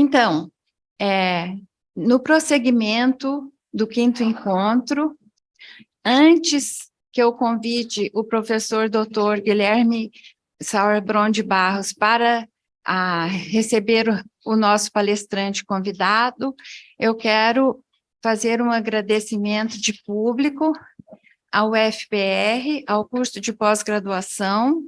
Então, no prosseguimento do quinto encontro, antes que eu convide o professor doutor Guilherme Sauerbrunn de Barros para receber o nosso palestrante convidado, eu quero fazer um agradecimento de público ao UFPR, ao curso de pós-graduação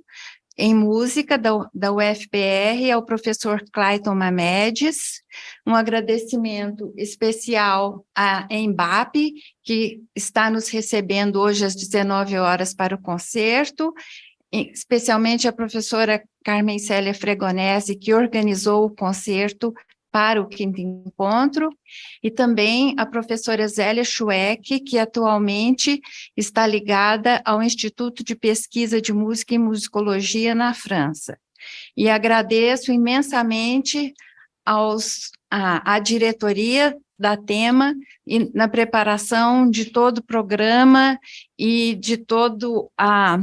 em música da UFPR, ao professor Clayton Mamedes, um agradecimento especial à EMBAP, que está nos recebendo hoje às 19 horas para o concerto, especialmente a professora Carmen Célia Fregonese, que organizou o concerto para o quinto encontro, e também a professora Zélia Schweck, que atualmente está ligada ao Instituto de Pesquisa de Música e Musicologia na França. E agradeço imensamente à diretoria da Tema e na preparação de todo o programa e de toda a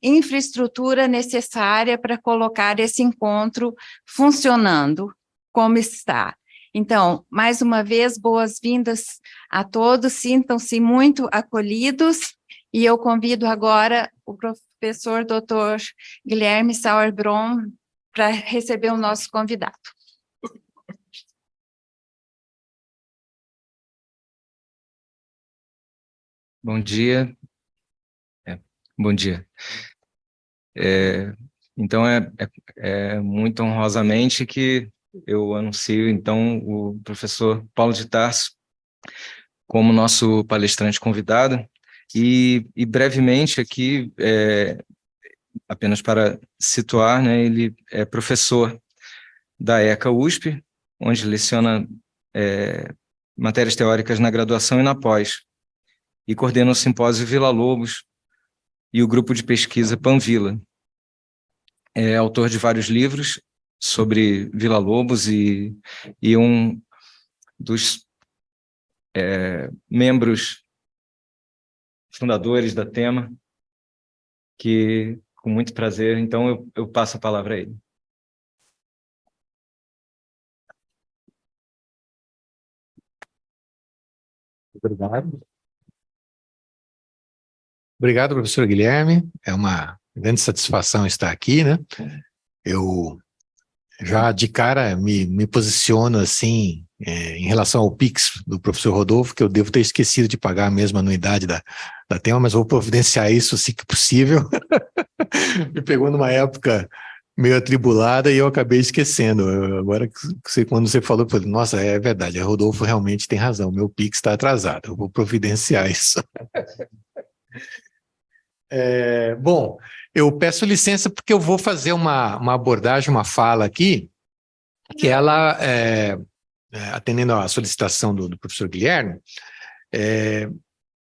infraestrutura necessária para colocar esse encontro funcionando como está. Então, mais uma vez, boas-vindas a todos, sintam-se muito acolhidos, e eu convido agora o professor doutor Guilherme Sauerbrunn para receber o nosso convidado. Bom dia. Bom dia. Então, muito honrosamente que eu anuncio, então, o professor Paulo de Tarso como nosso palestrante convidado, e brevemente aqui, apenas para situar, né, ele é professor da ECA USP, onde leciona matérias teóricas na graduação e na pós, e coordena o simpósio Vila Lobos e o grupo de pesquisa Panvila. É autor de vários livros sobre Vila Lobos e um dos membros fundadores da Tema, que, com muito prazer, então eu passo a palavra a ele. Obrigado. Obrigado, professor Guilherme. É uma grande satisfação estar aqui, né? Eu já de cara me posiciono assim em relação ao Pix do professor Rodolfo, que eu devo ter esquecido de pagar a mesma anuidade da Tema, mas vou providenciar isso assim que possível. Me pegou numa época meio atribulada e eu acabei esquecendo. Agora, quando você falou, eu falei, nossa, é verdade, a Rodolfo realmente tem razão, meu Pix está atrasado, eu vou providenciar isso. Bom, eu peço licença porque eu vou fazer uma abordagem, uma fala aqui, que ela, atendendo à solicitação do professor Guilherme,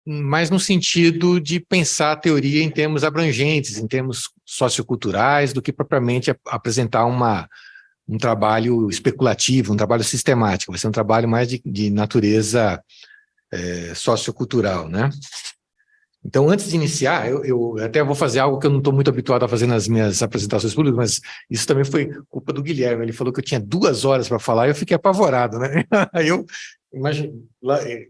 mas no sentido de pensar a teoria em termos abrangentes, em termos socioculturais, do que propriamente apresentar um trabalho especulativo, um trabalho sistemático. Vai ser um trabalho mais de natureza sociocultural, né? Então, antes de iniciar, eu até vou fazer algo que eu não estou muito habituado a fazer nas minhas apresentações públicas, mas isso também foi culpa do Guilherme. Ele falou que eu tinha 2 horas para falar e eu fiquei apavorado, né? Aí eu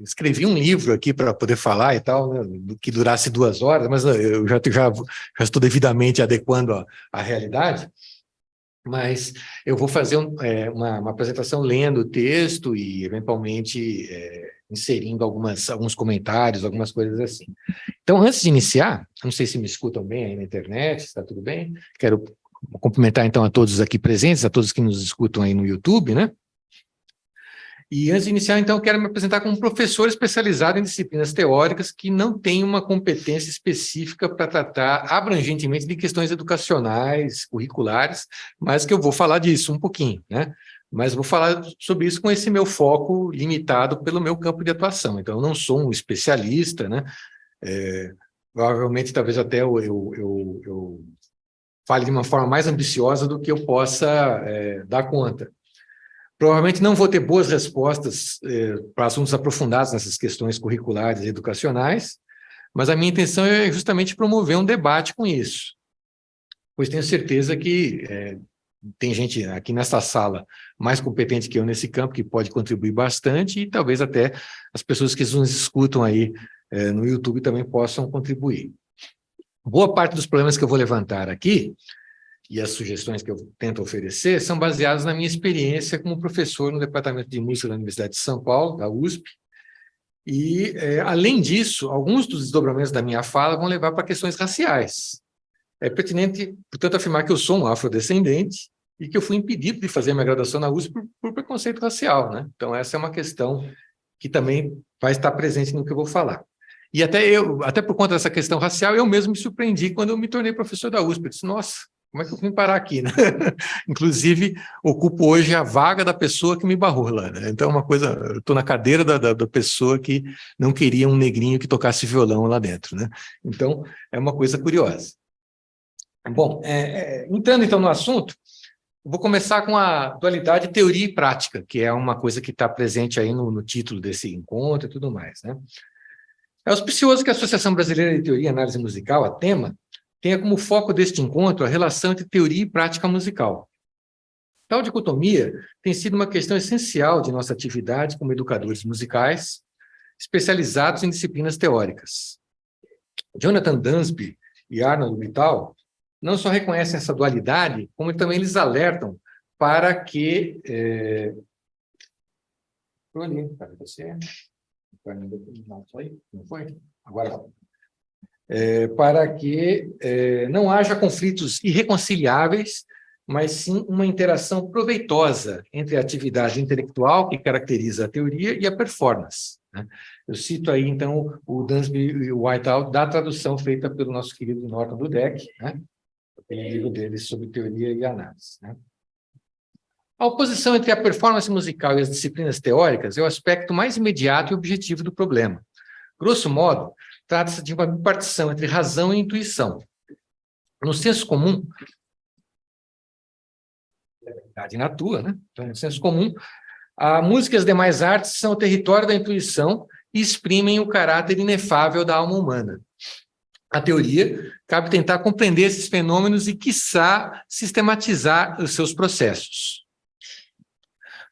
escrevi um livro aqui para poder falar e tal, né, que durasse 2 horas, mas eu já estou devidamente adequando à realidade. Mas eu vou fazer uma apresentação lendo o texto e, eventualmente, inserindo alguns comentários, algumas coisas assim. Então, antes de iniciar, não sei se me escutam bem aí na internet, está tudo bem? Quero cumprimentar, então, a todos aqui presentes, a todos que nos escutam aí no YouTube, né? E antes de iniciar, então, eu quero me apresentar como professor especializado em disciplinas teóricas que não tem uma competência específica para tratar abrangentemente de questões educacionais, curriculares, mas que eu vou falar disso um pouquinho, né? Mas vou falar sobre isso com esse meu foco limitado pelo meu campo de atuação. Então, eu não sou um especialista, né? Provavelmente, talvez até eu fale de uma forma mais ambiciosa do que eu possa dar conta. Provavelmente não vou ter boas respostas para assuntos aprofundados nessas questões curriculares e educacionais, mas a minha intenção é justamente promover um debate com isso, pois tenho certeza que tem gente aqui nessa sala mais competente que eu nesse campo, que pode contribuir bastante, e talvez até as pessoas que nos escutam aí no YouTube também possam contribuir. Boa parte dos problemas que eu vou levantar aqui, e as sugestões que eu tento oferecer, são baseadas na minha experiência como professor no Departamento de Música da Universidade de São Paulo, da USP, e, além disso, alguns dos desdobramentos da minha fala vão levar para questões raciais. É pertinente, portanto, afirmar que eu sou um afrodescendente e que eu fui impedido de fazer minha graduação na USP por preconceito racial, né? Então, essa é uma questão que também vai estar presente no que eu vou falar. E até por conta dessa questão racial, eu mesmo me surpreendi quando eu me tornei professor da USP. Eu disse, nossa, como é que eu vim parar aqui, né? Inclusive, ocupo hoje a vaga da pessoa que me barrou lá, né? Então, uma coisa, eu estou na cadeira da pessoa que não queria um negrinho que tocasse violão lá dentro, né? Então, é uma coisa curiosa. Bom, entrando então no assunto, vou começar com a dualidade teoria e prática, que é uma coisa que está presente aí no título desse encontro e tudo mais, né? É auspicioso que a Associação Brasileira de Teoria e Análise Musical, a TEMA, tenha como foco deste encontro a relação entre teoria e prática musical. Tal dicotomia tem sido uma questão essencial de nossa atividade como educadores musicais, especializados em disciplinas teóricas. Jonathan Dansby e Arnold Vital não só reconhecem essa dualidade, como também eles alertam para que... Não foi? Agora para que não haja conflitos irreconciliáveis, mas sim uma interação proveitosa entre a atividade intelectual, que caracteriza a teoria, e a performance, né? Eu cito aí, então, o Dansby e o Whiteout, da tradução feita pelo nosso querido Norton Dudek, né? O livro dele sobre teoria e análise, né? A oposição entre a performance musical e as disciplinas teóricas é o aspecto mais imediato e objetivo do problema. Grosso modo, trata-se de uma bipartição entre razão e intuição. No senso comum, a verdade natua, né? Então, no senso comum, a música e as demais artes são o território da intuição e exprimem o caráter inefável da alma humana. A teoria cabe tentar compreender esses fenômenos e, quiçá, sistematizar os seus processos.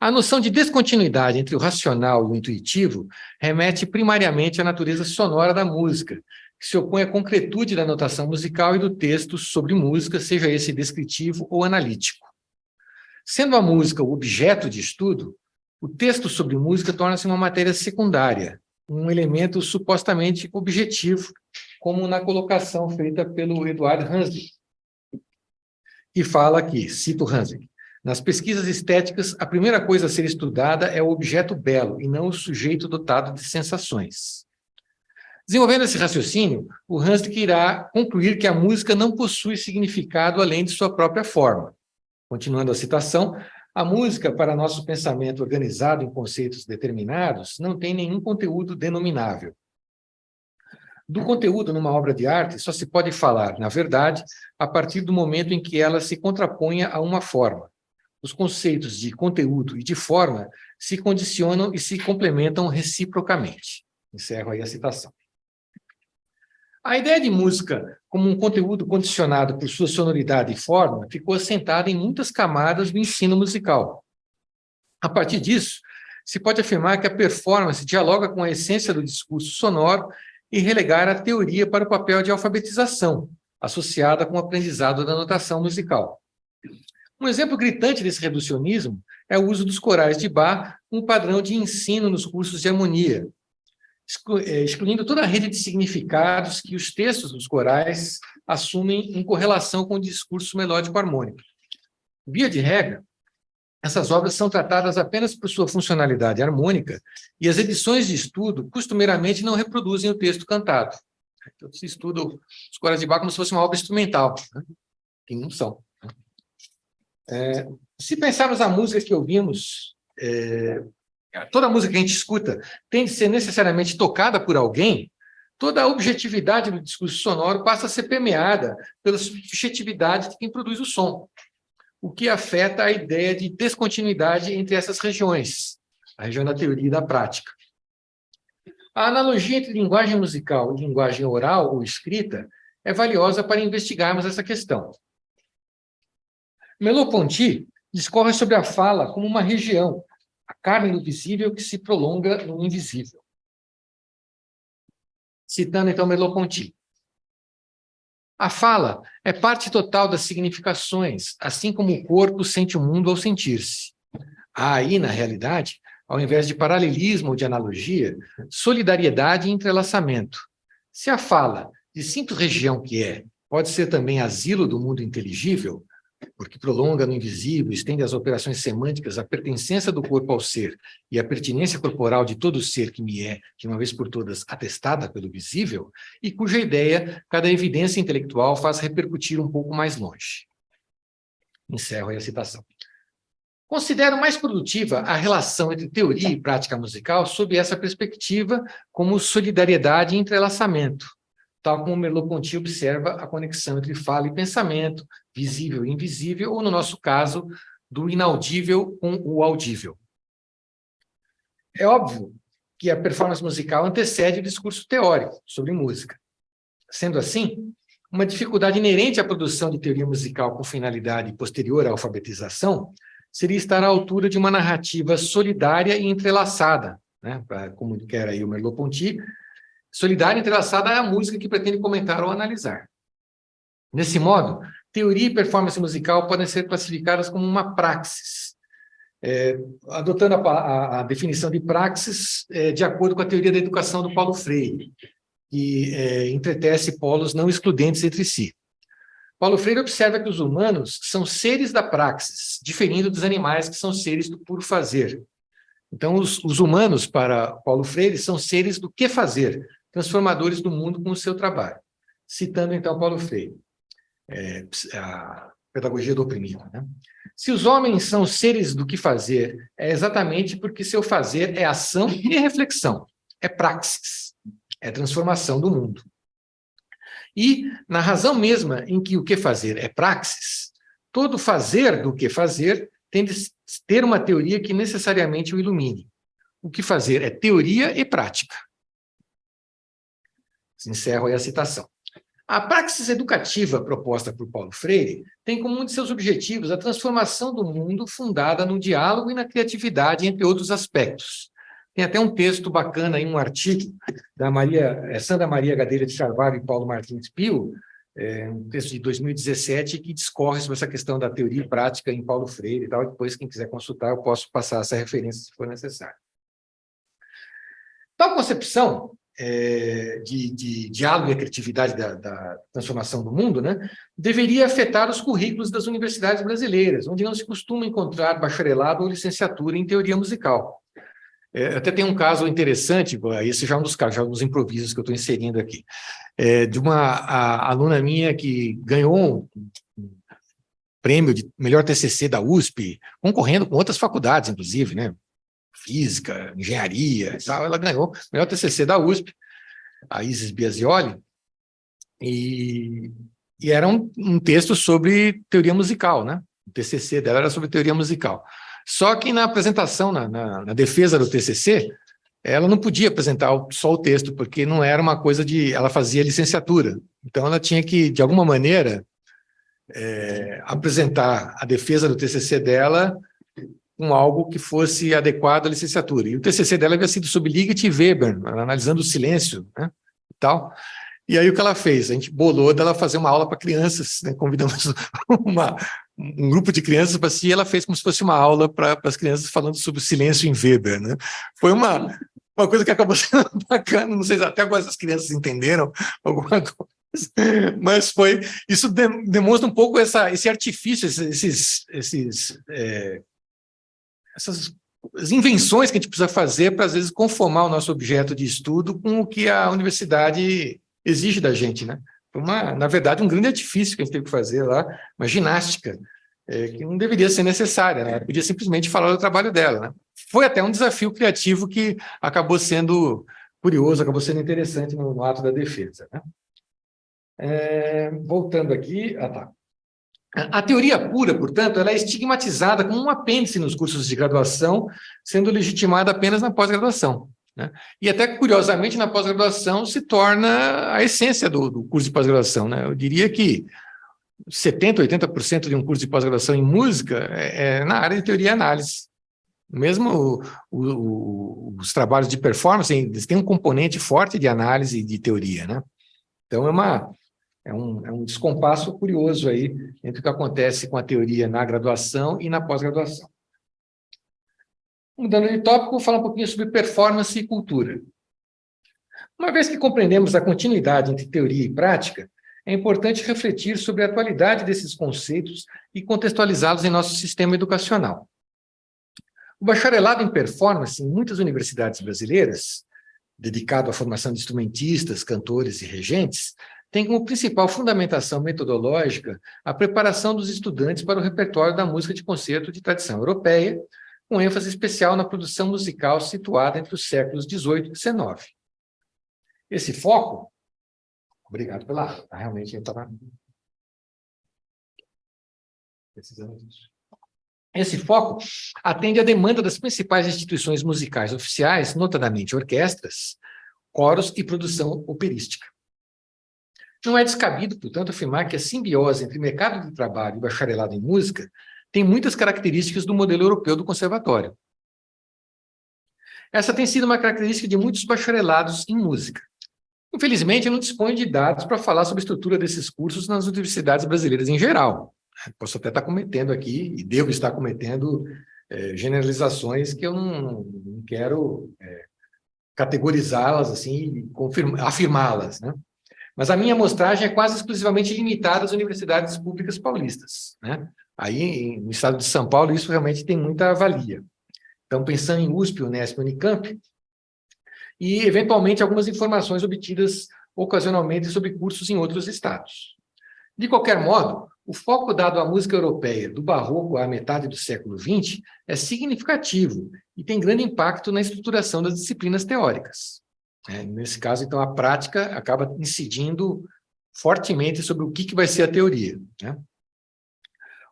A noção de descontinuidade entre o racional e o intuitivo remete primariamente à natureza sonora da música, que se opõe à concretude da notação musical e do texto sobre música, seja esse descritivo ou analítico. Sendo a música o objeto de estudo, o texto sobre música torna-se uma matéria secundária, um elemento supostamente objetivo, como na colocação feita pelo Eduard Hanslick, que fala aqui, cito Hanslick: nas pesquisas estéticas, a primeira coisa a ser estudada é o objeto belo e não o sujeito dotado de sensações. Desenvolvendo esse raciocínio, o Hanslick irá concluir que a música não possui significado além de sua própria forma. Continuando a citação, a música, para nosso pensamento organizado em conceitos determinados, não tem nenhum conteúdo denominável. Do conteúdo numa obra de arte só se pode falar, na verdade, a partir do momento em que ela se contraponha a uma forma. Os conceitos de conteúdo e de forma se condicionam e se complementam reciprocamente. Encerro aí a citação. A ideia de música como um conteúdo condicionado por sua sonoridade e forma ficou assentada em muitas camadas do ensino musical. A partir disso, se pode afirmar que a performance dialoga com a essência do discurso sonoro e relegar a teoria para o papel de alfabetização, associada com o aprendizado da notação musical. Um exemplo gritante desse reducionismo é o uso dos corais de Bach, um padrão de ensino nos cursos de harmonia, excluindo toda a rede de significados que os textos dos corais assumem em correlação com o discurso melódico harmônico. Via de regra, essas obras são tratadas apenas por sua funcionalidade harmônica e as edições de estudo costumeiramente não reproduzem o texto cantado. Então, se estuda os corais de Bach como se fosse uma obra instrumental, né? Que não são. Se pensarmos a música que ouvimos, toda a música que a gente escuta tem de ser necessariamente tocada por alguém, toda a objetividade do discurso sonoro passa a ser permeada pela subjetividade de quem produz o som, o que afeta a ideia de descontinuidade entre essas regiões, a região da teoria e da prática. A analogia entre linguagem musical e linguagem oral ou escrita é valiosa para investigarmos essa questão. Merleau-Ponty discorre sobre a fala como uma região, a carne do visível que se prolonga no invisível. Citando, então, Merleau-Ponty. A fala é parte total das significações, assim como o corpo sente o mundo ao sentir-se. Há aí, na realidade, ao invés de paralelismo ou de analogia, solidariedade e entrelaçamento. Se a fala, de simples região que é, pode ser também asilo do mundo inteligível, porque prolonga no invisível, estende as operações semânticas, a pertencência do corpo ao ser e a pertinência corporal de todo ser que me é, de uma vez por todas, atestada pelo visível, e cuja ideia, cada evidência intelectual faz repercutir um pouco mais longe. Encerro aí a citação. Considero mais produtiva a relação entre teoria e prática musical sob essa perspectiva como solidariedade e entrelaçamento, tal como Merleau-Ponty observa a conexão entre fala e pensamento, visível e invisível, ou, no nosso caso, do inaudível com o audível. É óbvio que a performance musical antecede o discurso teórico sobre música. Sendo assim, uma dificuldade inerente à produção de teoria musical com finalidade posterior à alfabetização seria estar à altura de uma narrativa solidária e entrelaçada, né? Como quer aí o Merleau-Ponty, solidária e entrelaçada à música que pretende comentar ou analisar. Nesse modo, teoria e performance musical podem ser classificadas como uma praxis, adotando a definição de praxis de acordo com a teoria da educação do Paulo Freire, que entretece polos não excludentes entre si. Paulo Freire observa que os humanos são seres da praxis, diferindo dos animais que são seres do puro fazer. Então, os humanos, para Paulo Freire, são seres do que fazer, transformadores do mundo com o seu trabalho. Citando, então, Paulo Freire, a pedagogia do oprimido, né? Se os homens são seres do que fazer, é exatamente porque seu fazer é ação e reflexão, é praxis, é transformação do mundo. E, na razão mesma em que o que fazer é praxis, todo fazer do que fazer tem de ter uma teoria que necessariamente o ilumine. O que fazer é teoria e prática. Encerro aí a citação. A praxis educativa proposta por Paulo Freire tem como um de seus objetivos a transformação do mundo fundada no diálogo e na criatividade, entre outros aspectos. Tem até um texto bacana aí, um artigo da Sandra Maria Gadelha de Carvalho e Paulo Martins Pio, um texto de 2017, que discorre sobre essa questão da teoria e prática em Paulo Freire e tal. Depois, quem quiser consultar, eu posso passar essa referência se for necessário. Tal concepção de diálogo e a criatividade da transformação do mundo, né, deveria afetar os currículos das universidades brasileiras, onde não se costuma encontrar bacharelado ou licenciatura em teoria musical. Até tem um caso interessante, esse já é um dos casos, já um dos improvisos que eu estou inserindo aqui, de uma aluna minha que ganhou um prêmio de melhor TCC da USP, concorrendo com outras faculdades, inclusive, né? Física, engenharia e tal. Ela ganhou o melhor TCC da USP, a Isis Biasioli, e era um texto sobre teoria musical, né? O TCC dela era sobre teoria musical. Só que na apresentação, na defesa do TCC, ela não podia apresentar só o texto, porque não era uma coisa ela fazia licenciatura. Então, ela tinha que, de alguma maneira, apresentar a defesa do TCC dela com algo que fosse adequado à licenciatura. E o TCC dela havia sido sobre Liggett e Weber, analisando o silêncio, né, e tal. E aí o que ela fez? A gente bolou dela fazer uma aula para crianças, né? Convidamos um grupo de crianças para si, e ela fez como se fosse uma aula para as crianças falando sobre o silêncio em Weber, né? Foi uma coisa que acabou sendo bacana, não sei se até agora as crianças entenderam alguma coisa, mas isso demonstra um pouco esse artifício, essas invenções que a gente precisa fazer para, às vezes, conformar o nosso objeto de estudo com o que a universidade exige da gente, né? Na verdade, um grande artifício que a gente teve que fazer lá, uma ginástica, que não deveria ser necessária, né? Ela podia simplesmente falar do trabalho dela, né? Foi até um desafio criativo que acabou sendo curioso, acabou sendo interessante no ato da defesa, né? Voltando aqui, tá. A teoria pura, portanto, ela é estigmatizada como um apêndice nos cursos de graduação, sendo legitimada apenas na pós-graduação, né? E até, curiosamente, na pós-graduação se torna a essência do curso de pós-graduação, né? Eu diria que 70%, 80% de um curso de pós-graduação em música é na área de teoria e análise. Mesmo os trabalhos de performance, eles têm um componente forte de análise e de teoria, né? Então, é um descompasso curioso aí entre o que acontece com a teoria na graduação e na pós-graduação. Mudando de tópico, vou falar um pouquinho sobre performance e cultura. Uma vez que compreendemos a continuidade entre teoria e prática, é importante refletir sobre a atualidade desses conceitos e contextualizá-los em nosso sistema educacional. O bacharelado em performance em muitas universidades brasileiras, dedicado à formação de instrumentistas, cantores e regentes, tem como principal fundamentação metodológica a preparação dos estudantes para o repertório da música de concerto de tradição europeia, com ênfase especial na produção musical situada entre os séculos XVIII e XIX. Esse foco... Obrigado pela aula, realmente eu estava precisando disso. Esse foco atende à demanda das principais instituições musicais oficiais, notadamente orquestras, coros e produção operística. Não é descabido, portanto, afirmar que a simbiose entre mercado de trabalho e bacharelado em música tem muitas características do modelo europeu do conservatório. Essa tem sido uma característica de muitos bacharelados em música. Infelizmente, eu não disponho de dados para falar sobre a estrutura desses cursos nas universidades brasileiras em geral. Posso até estar cometendo aqui, e devo estar cometendo, generalizações que eu não quero categorizá-las assim, afirmá-las, né? Mas a minha amostragem é quase exclusivamente limitada às universidades públicas paulistas, né? Aí, no estado de São Paulo, isso realmente tem muita valia. Então, pensando em USP, Unesp, Unicamp, e, eventualmente, algumas informações obtidas ocasionalmente sobre cursos em outros estados. De qualquer modo, o foco dado à música europeia do Barroco à metade do século XX é significativo e tem grande impacto na estruturação das disciplinas teóricas. Nesse caso, então, a prática acaba incidindo fortemente sobre o que vai ser a teoria, né?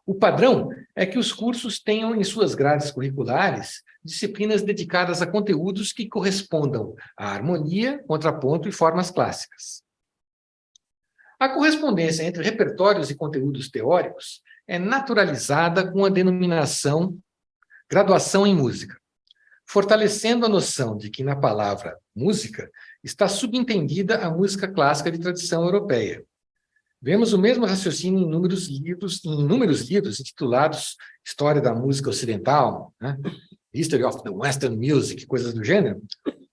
O padrão é que os cursos tenham em suas grades curriculares disciplinas dedicadas a conteúdos que correspondam à harmonia, contraponto e formas clássicas. A correspondência entre repertórios e conteúdos teóricos é naturalizada com a denominação graduação em música, fortalecendo a noção de que na palavra música está subentendida a música clássica de tradição europeia. Vemos o mesmo raciocínio em inúmeros livros intitulados História da Música Ocidental, né? History of the Western Music, coisas do gênero,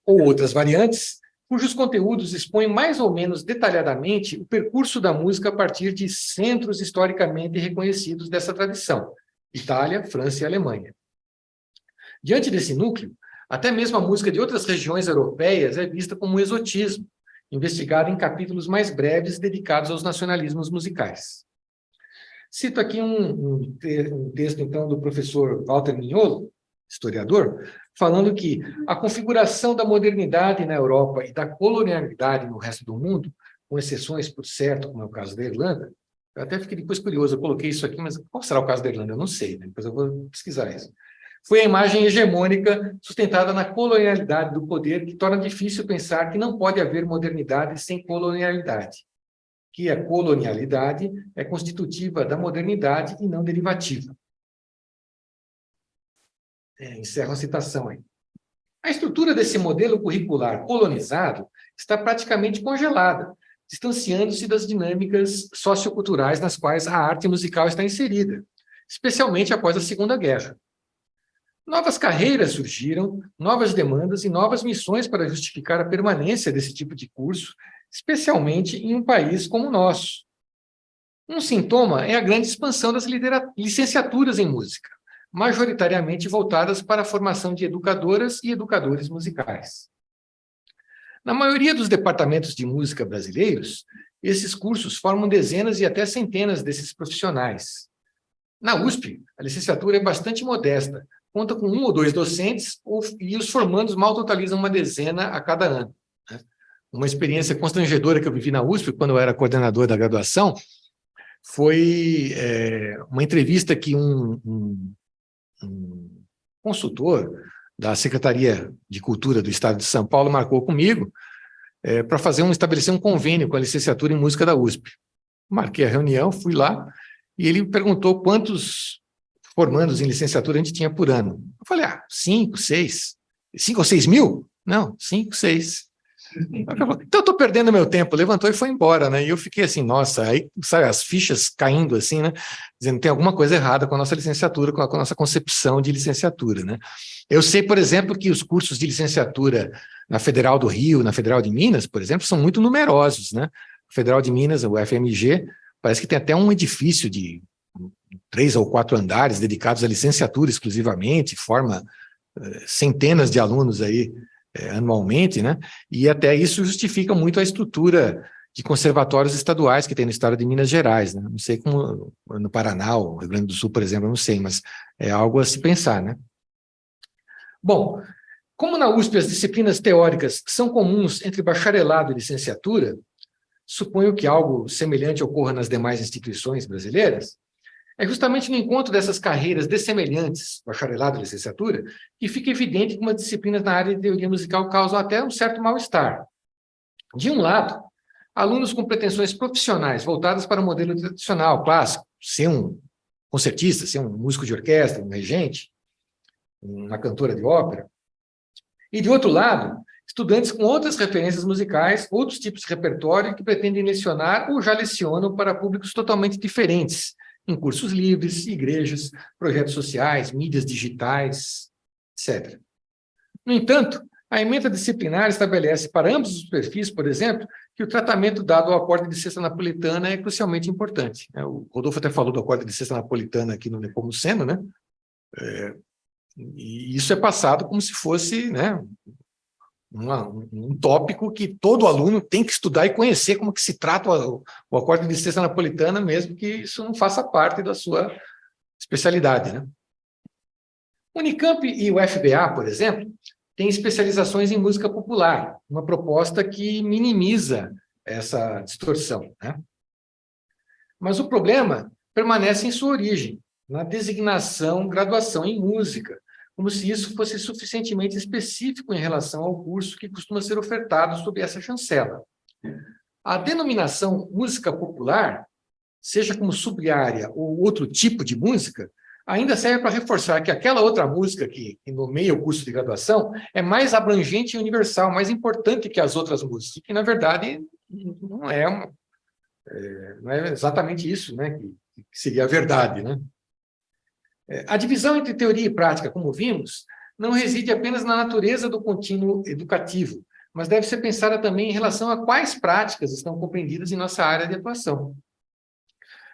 ou outras variantes, cujos conteúdos expõem mais ou menos detalhadamente o percurso da música a partir de centros historicamente reconhecidos dessa tradição, Itália, França e Alemanha. Diante desse núcleo, até mesmo a música de outras regiões europeias é vista como um exotismo, investigado em capítulos mais breves dedicados aos nacionalismos musicais. Cito aqui um texto, então, do professor Walter Mignolo, historiador, falando que a configuração da modernidade na Europa e da colonialidade no resto do mundo, com exceções, por certo, como é o caso da Irlanda, eu até fiquei depois curioso, eu coloquei isso aqui, mas qual será o caso da Irlanda? Eu não sei, né? Depois eu vou pesquisar isso. Foi a imagem hegemônica sustentada na colonialidade do poder que torna difícil pensar que não pode haver modernidade sem colonialidade, que a colonialidade é constitutiva da modernidade e não derivativa. Encerro a citação aí. A estrutura desse modelo curricular colonizado está praticamente congelada, distanciando-se das dinâmicas socioculturais nas quais a arte musical está inserida, especialmente após a Segunda Guerra. Novas carreiras surgiram, novas demandas e novas missões para justificar a permanência desse tipo de curso, especialmente em um país como o nosso. Um sintoma é a grande expansão das licenciaturas em música, majoritariamente voltadas para a formação de educadoras e educadores musicais. Na maioria dos departamentos de música brasileiros, esses cursos formam dezenas e até centenas desses profissionais. Na USP, a licenciatura é bastante modesta, conta com 1 ou 2 docentes e os formandos mal totalizam uma dezena a cada ano. Uma experiência constrangedora que eu vivi na USP, quando eu era coordenador da graduação, foi uma entrevista que um consultor da Secretaria de Cultura do Estado de São Paulo marcou comigo para estabelecer um convênio com a licenciatura em música da USP. Marquei a reunião, fui lá, e ele me perguntou quantos formandos em licenciatura a gente tinha por ano. Eu falei, 5, 6. 5 ou 6 mil? Não, 5, 6. Então eu estou perdendo meu tempo. Levantou e foi embora, né? E eu fiquei assim, nossa, aí sabe, as fichas caindo assim, né? Dizendo tem alguma coisa errada com a nossa licenciatura, com a nossa concepção de licenciatura, né? Eu sei, por exemplo, que os cursos de licenciatura na Federal do Rio, na Federal de Minas, por exemplo, são muito numerosos, né? A Federal de Minas, o FMG, parece que tem até um edifício de 3 ou 4 andares dedicados à licenciatura exclusivamente, forma centenas de alunos aí anualmente, né? E até isso justifica muito a estrutura de conservatórios estaduais que tem no estado de Minas Gerais, né? Não sei como no Paraná, ou Rio Grande do Sul, por exemplo, eu não sei, mas é algo a se pensar, né? Bom, como na USP as disciplinas teóricas são comuns entre bacharelado e licenciatura, suponho que algo semelhante ocorra nas demais instituições brasileiras. É justamente no encontro dessas carreiras dessemelhantes, bacharelado e licenciatura, que fica evidente que umas disciplinas na área de teoria musical causam até um certo mal-estar. De um lado, alunos com pretensões profissionais voltadas para o modelo tradicional, clássico, ser um concertista, ser um músico de orquestra, um regente, uma cantora de ópera. E, de outro lado, estudantes com outras referências musicais, outros tipos de repertório que pretendem lecionar ou já lecionam para públicos totalmente diferentes, em cursos livres, igrejas, projetos sociais, mídias digitais, etc. No entanto, a ementa disciplinar estabelece para ambos os perfis, por exemplo, que o tratamento dado ao acorde de sexta napolitana é crucialmente importante. O Rodolfo até falou do acorde de sexta napolitana aqui no Nepomuceno, né? E isso é passado como se fosse, né, um tópico que todo aluno tem que estudar e conhecer como que se trata o acorde de sexta napolitana, mesmo que isso não faça parte da sua especialidade, né? Unicamp e o FBA, por exemplo, têm especializações em música popular, uma proposta que minimiza essa distorção, né? Mas o problema permanece em sua origem, na designação graduação em música, como se isso fosse suficientemente específico em relação ao curso que costuma ser ofertado sob essa chancela. A denominação música popular, seja como sub-área ou outro tipo de música, ainda serve para reforçar que aquela outra música que nomeia o curso de graduação é mais abrangente e universal, mais importante que as outras músicas, que, na verdade, não é exatamente isso, né, que seria a verdade, né? A divisão entre teoria e prática, como vimos, não reside apenas na natureza do contínuo educativo, mas deve ser pensada também em relação a quais práticas estão compreendidas em nossa área de atuação.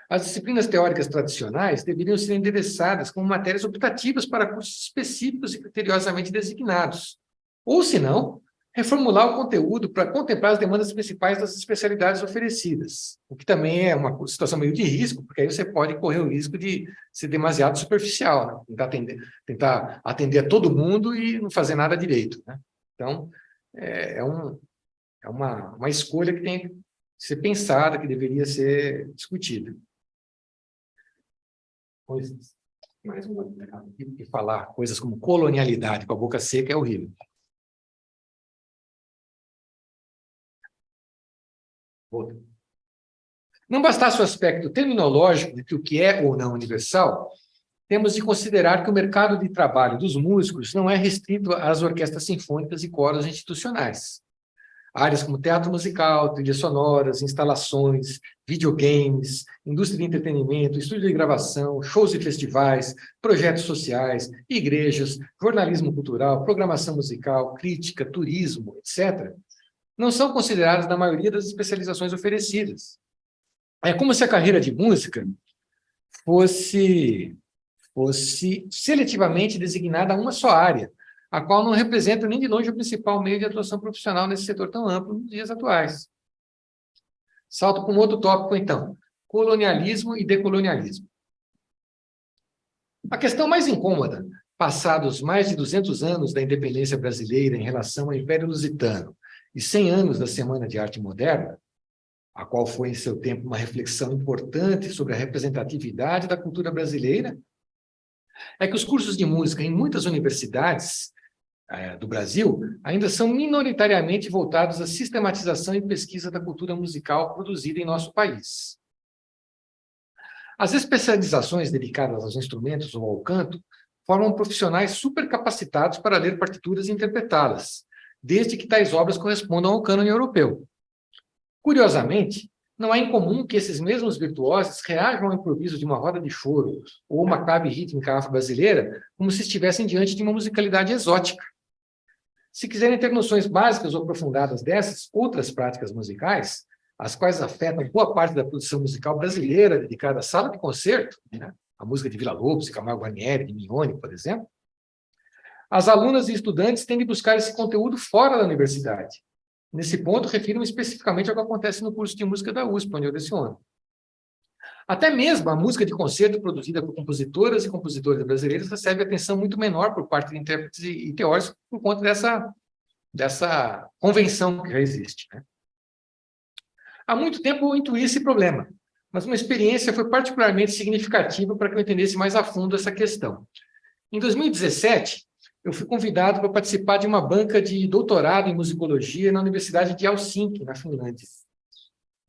As disciplinas teóricas tradicionais deveriam ser endereçadas como matérias optativas para cursos específicos e criteriosamente designados, ou, se não, reformular o conteúdo para contemplar as demandas principais das especialidades oferecidas, o que também é uma situação meio de risco, porque aí você pode correr o risco de ser demasiado superficial, né? Tentar atender a todo mundo e não fazer nada direito, né? Então, é uma escolha que tem que ser pensada, que deveria ser discutida. Mais uma, e falar coisas como colonialidade com a boca seca é horrível. Não bastasse o aspecto terminológico de que o que é ou não universal, temos de considerar que o mercado de trabalho dos músicos não é restrito às orquestras sinfônicas e coros institucionais. Áreas como teatro musical, trilhas sonoras, instalações, videogames, indústria de entretenimento, estúdio de gravação, shows e festivais, projetos sociais, igrejas, jornalismo cultural, programação musical, crítica, turismo, etc., não são consideradas na maioria das especializações oferecidas. É como se a carreira de música fosse seletivamente designada a uma só área, a qual não representa nem de longe o principal meio de atuação profissional nesse setor tão amplo nos dias atuais. Salto para um outro tópico, então: colonialismo e decolonialismo. A questão mais incômoda, passados mais de 200 anos da independência brasileira em relação ao Império Lusitano e 100 anos da Semana de Arte Moderna, a qual foi, em seu tempo, uma reflexão importante sobre a representatividade da cultura brasileira, é que os cursos de música em muitas universidades do Brasil ainda são minoritariamente voltados à sistematização e pesquisa da cultura musical produzida em nosso país. As especializações dedicadas aos instrumentos ou ao canto formam profissionais supercapacitados para ler partituras e interpretá-las, desde que tais obras correspondam ao cânone europeu. Curiosamente, não é incomum que esses mesmos virtuosos reajam ao improviso de uma roda de choro ou uma clave rítmica afro-brasileira como se estivessem diante de uma musicalidade exótica. Se quiserem ter noções básicas ou aprofundadas dessas outras práticas musicais, as quais afetam boa parte da produção musical brasileira dedicada à sala de concerto, né? A música de Villa-Lobos, de Camargo Guarnieri, de Mignone, por exemplo, as alunas e estudantes têm de buscar esse conteúdo fora da universidade. Nesse ponto, refiro-me especificamente ao que acontece no curso de música da USP, onde eu leciono. Até mesmo a música de concerto produzida por compositoras e compositores brasileiros recebe atenção muito menor por parte de intérpretes e teóricos por conta dessa convenção que já existe, né? Há muito tempo eu intuí esse problema, mas uma experiência foi particularmente significativa para que eu entendesse mais a fundo essa questão. Em 2017, eu fui convidado para participar de uma banca de doutorado em musicologia na Universidade de Helsinki, na Finlândia.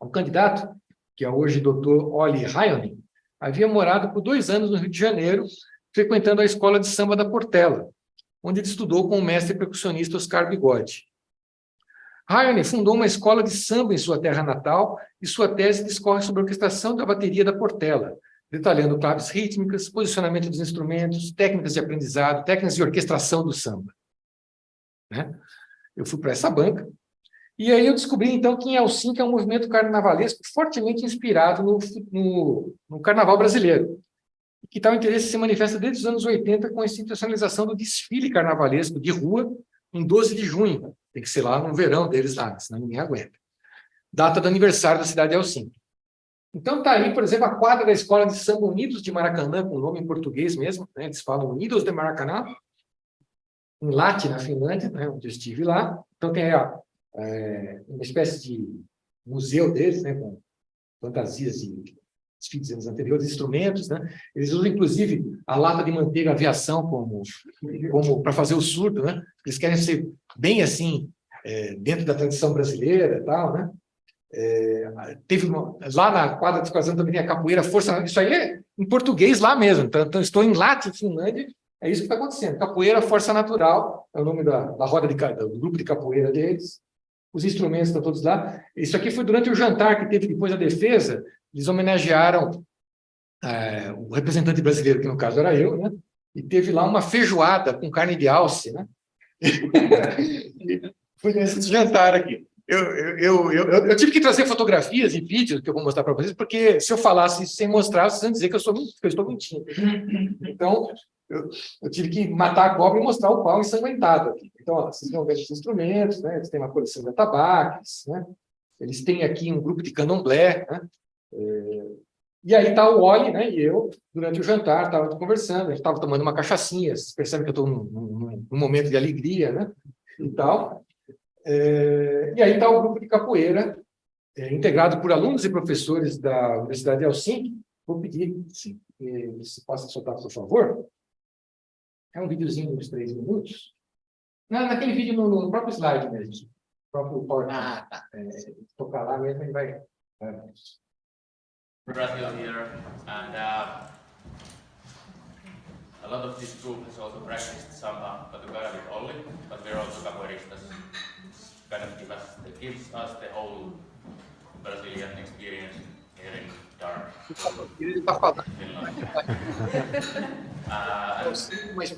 Um candidato, que é hoje Dr. Olli Raionen, havia morado por 2 anos no Rio de Janeiro, frequentando a escola de samba da Portela, onde ele estudou com o mestre percussionista Oscar Bigode. Raionen fundou uma escola de samba em sua terra natal e sua tese discorre sobre a orquestração da bateria da Portela, detalhando claves rítmicas, posicionamento dos instrumentos, técnicas de aprendizado, técnicas de orquestração do samba. Né? Eu fui para essa banca, e aí eu descobri, então, que em Helsinki é um movimento carnavalesco fortemente inspirado no carnaval brasileiro, que tal interesse se manifesta desde os anos 80 com a institucionalização do desfile carnavalesco de rua em 12 de junho. Tem que ser lá no verão deles lá, senão ninguém aguenta. Data do aniversário da cidade de Helsinki. Então está aí, por exemplo, a quadra da Escola de Samba Unidos de Maracanã, com o nome em português mesmo, né? Eles falam Unidos de Maracanã, em Lahti, na Finlândia, né? Onde eu estive lá. Então tem aí, uma espécie de museu deles, né? Com fantasias de desfiles anos anteriores, instrumentos, né? Eles usam, inclusive, a lata de manteiga aviação como para fazer o surdo, né? Eles querem ser bem assim, dentro da tradição brasileira e tal, né? Lá na quadra de escola também tem a capoeira força, isso aí é em português lá mesmo, então estou em Lahti, Finlândia, é isso que está acontecendo, capoeira força natural, é o nome da roda do grupo de capoeira deles, os instrumentos estão todos lá. Isso aqui foi durante o jantar que teve depois da defesa, eles homenagearam o representante brasileiro, que no caso era eu, né? E teve lá uma feijoada com carne de alce, né? Foi nesse jantar aqui. Eu tive que trazer fotografias e vídeos que eu vou mostrar para vocês, porque se eu falasse isso sem mostrar, vocês vão dizer que eu estou mentindo. Então, eu tive que matar a cobra e mostrar o pau ensanguentado aqui. Então, ó, vocês vão ver os instrumentos, né? Eles têm uma coleção de atabaques, né? Eles têm aqui um grupo de candomblé, né? E aí está o Olli, né? E eu, durante o jantar, estava conversando, a gente estava tomando uma cachaçinha, vocês percebem que eu estou num momento de alegria, né? E tal. E aí está o grupo de capoeira, integrado por alunos e professores da Universidade de Helsinki. Vou pedir se possa soltar, por favor. É um videozinho de uns 3 minutos. Naquele vídeo no próprio slide mesmo. O próprio PowerPoint. Tocar lá mesmo, ele vai... Brazil here, and a lot of this group has also practiced samba batucada with Olli, but we're also capoeiristas. Gives us the whole Brazilian experience here in dark.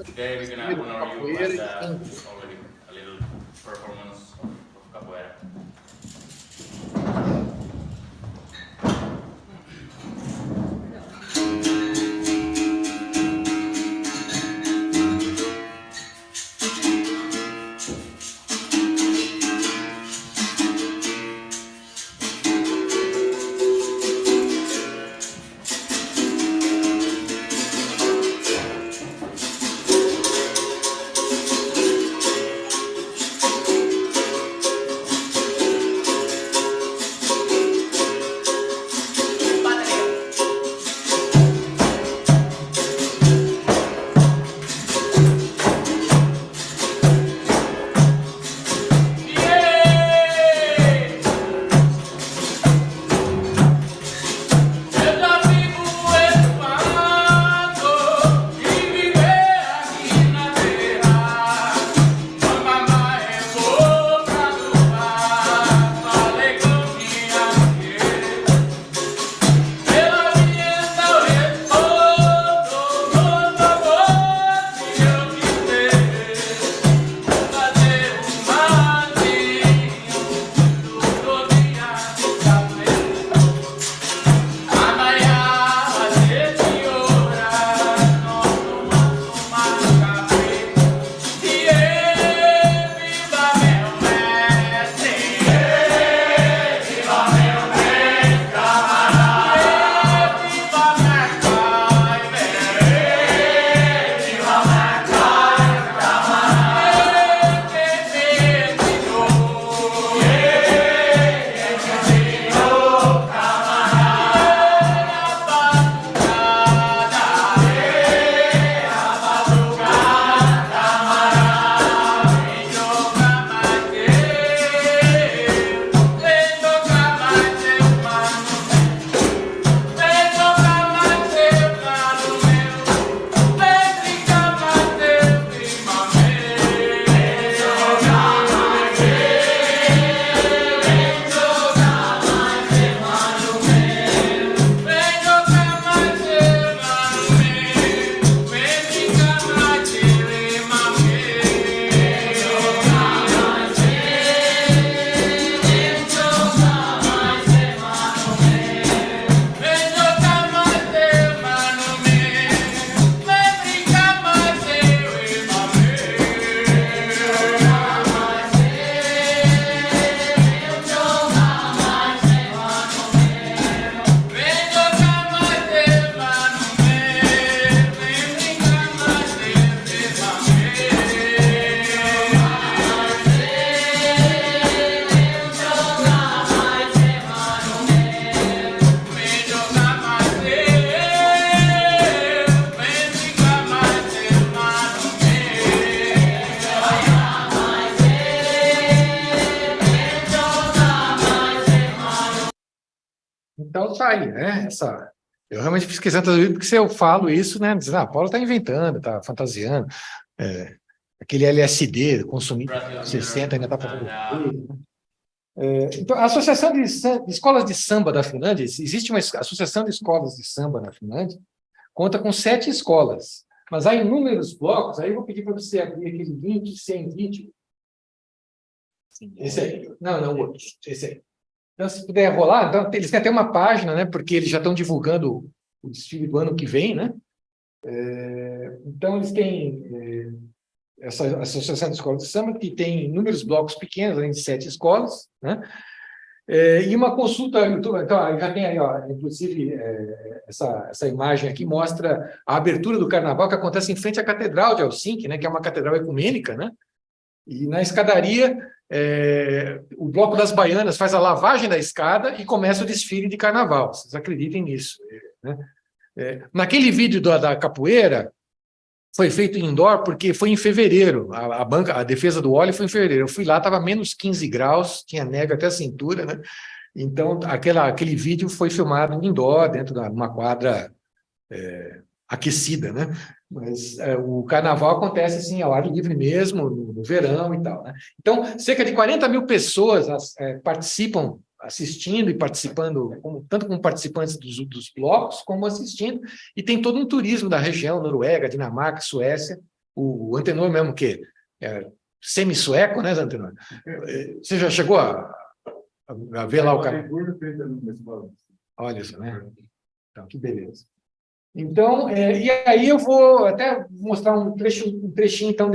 Today we're gonna honor you with already a little performance of capoeira. Então, tá aí, né? Eu realmente fiz questão de porque se eu falo isso, né? Dizendo, Paulo está inventando, está fantasiando. Aquele LSD, consumido 60, ainda está fazendo. Então, a Associação de Escolas de Samba da Finlândia, existe uma Associação de Escolas de Samba na Finlândia, conta com 7 escolas, mas há inúmeros blocos. Aí eu vou pedir para você abrir aquele link sem vídeo. Esse aí. Não, o outro. Esse aí. Então, se puder rolar, então, eles têm até uma página, né? Porque eles já estão divulgando o desfile do ano que vem, né? Então, eles têm essa Associação de Escolas de Samba, que tem inúmeros blocos pequenos, além de 7 escolas, né? E uma consulta, então, já tem aí, ó, inclusive, essa imagem aqui mostra a abertura do carnaval que acontece em frente à Catedral de Helsinki, né? Que é uma catedral ecumênica, né? E na escadaria, o Bloco das Baianas faz a lavagem da escada e começa o desfile de carnaval. Vocês acreditem nisso, né? Naquele vídeo da capoeira, foi feito indoor porque foi em fevereiro. A defesa do óleo foi em fevereiro. Eu fui lá, estava menos 15 graus, tinha neve até a cintura, né? Então, aquele vídeo foi filmado indoor, dentro de uma quadra aquecida, né? Mas o carnaval acontece assim, ao ar livre mesmo, no verão e tal, né? Então, cerca de 40 mil pessoas participam, assistindo e participando, tanto como participantes dos blocos, como assistindo, e tem todo um turismo da região, Noruega, Dinamarca, Suécia. O Antenor mesmo, que é semi-sueco, né, Antenor? Você já chegou a ver lá o cara? Olha isso, né? Então, que beleza. Então, e aí eu vou até mostrar um trechinho então, do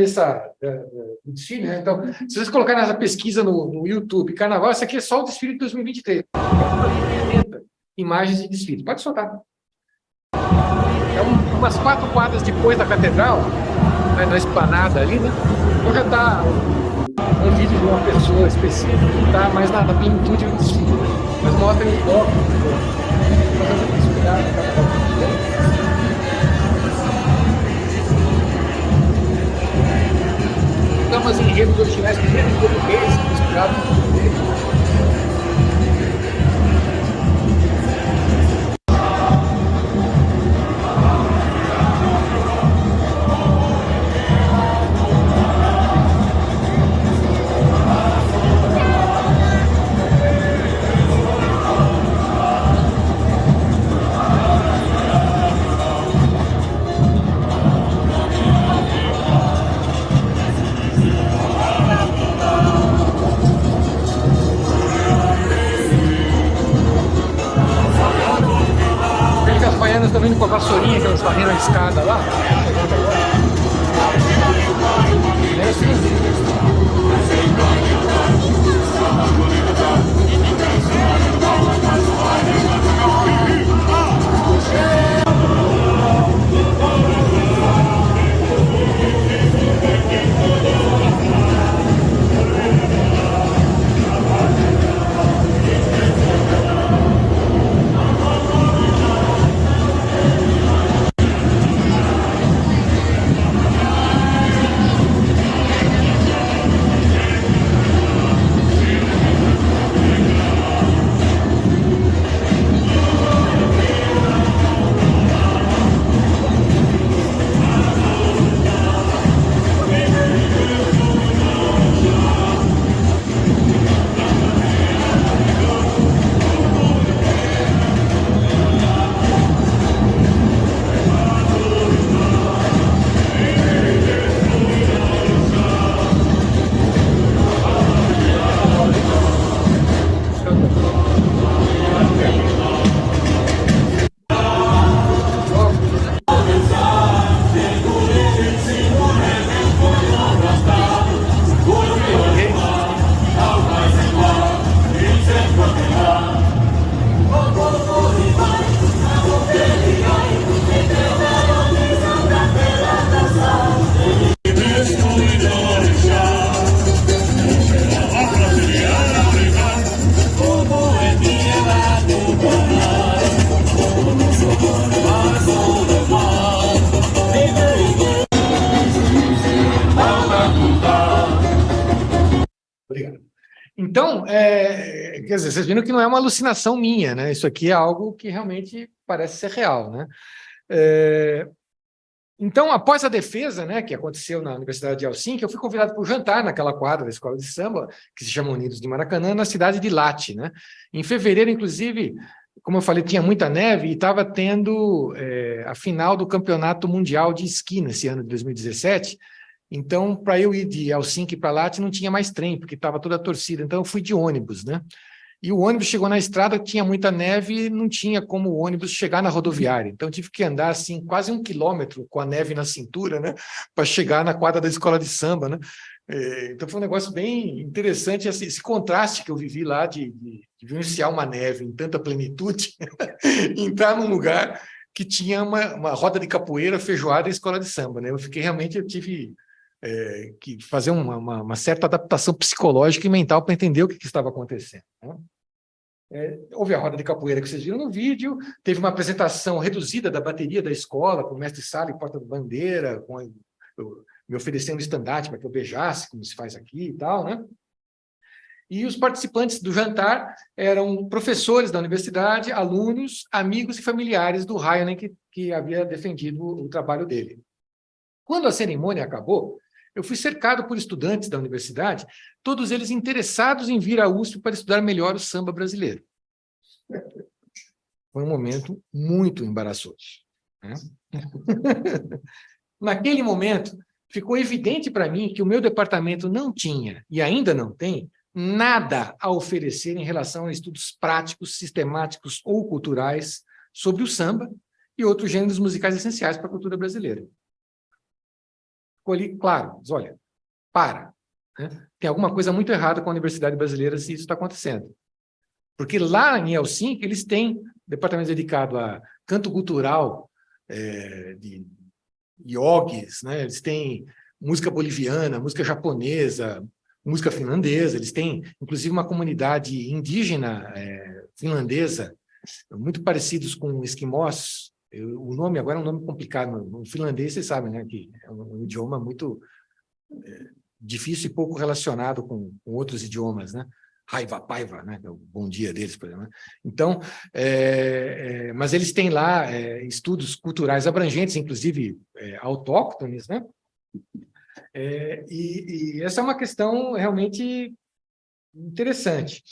desfile, né? Então, se vocês colocarem nessa pesquisa no YouTube, Carnaval, esse aqui é só o desfile de 2023. 80 imagens de desfile. Pode soltar. Umas 4 quadras depois da catedral, né, na esplanada ali, né? Então já está um vídeo de uma pessoa específica que está mais na plenitude do desfile. Mas mostra em bloco. Estamos em enredos originais, primeiro em português, inspirado em português. Estão indo com a vassourinha que elas varreram a escada lá. É assim. Então, quer dizer, vocês viram que não é uma alucinação minha, né? Isso aqui é algo que realmente parece ser real, né? Então, após a defesa, né, que aconteceu na Universidade de Helsinki, eu fui convidado para o jantar naquela quadra da escola de samba, que se chama Unidos de Maracanã, na cidade de Lahti, né? Em fevereiro, inclusive, como eu falei, tinha muita neve e estava tendo a final do Campeonato Mundial de Esqui nesse ano de 2017. Então, para eu ir de Helsinki para Lahti, não tinha mais trem, porque estava toda a torcida. Então, eu fui de ônibus, né? E o ônibus chegou na estrada, tinha muita neve e não tinha como o ônibus chegar na rodoviária. Então, eu tive que andar assim quase 1 quilômetro com a neve na cintura, né? Para chegar na quadra da escola de samba, né? Então, foi um negócio bem interessante, esse contraste que eu vivi lá de vivenciar uma neve em tanta plenitude, entrar num lugar que tinha uma roda de capoeira, feijoada e escola de samba, né? Eu tive que fazer uma certa adaptação psicológica e mental para entender o que estava acontecendo, né? Houve a roda de capoeira que vocês viram no vídeo, teve uma apresentação reduzida da bateria da escola, com o mestre Sala e porta-bandeira, me oferecendo estandarte para que eu beijasse, como se faz aqui e tal, né? E os participantes do jantar eram professores da universidade, alunos, amigos e familiares do Heinen, que havia defendido o trabalho dele. Quando a cerimônia acabou, eu fui cercado por estudantes da universidade, todos eles interessados em vir à USP para estudar melhor o samba brasileiro. Foi um momento muito embaraçoso, né? Naquele momento, ficou evidente para mim que o meu departamento não tinha, e ainda não tem, nada a oferecer em relação a estudos práticos, sistemáticos ou culturais sobre o samba e outros gêneros musicais essenciais para a cultura brasileira. Ficou ali claro, mas olha, né? Tem alguma coisa muito errada com a universidade brasileira se isso está acontecendo. Porque lá em Helsinki, eles têm departamento dedicado a canto cultural, de iogues, né? Eles têm música boliviana, música japonesa, música finlandesa, eles têm, inclusive, uma comunidade indígena finlandesa, muito parecidos com esquimós. O nome agora é um nome complicado, no finlandês, vocês sabem, né, que é um idioma muito difícil e pouco relacionado com outros idiomas, né? Raiva, paiva, né? É o bom dia deles, por exemplo. Então, mas eles têm lá estudos culturais abrangentes, inclusive autóctones, né? E essa é uma questão realmente interessante.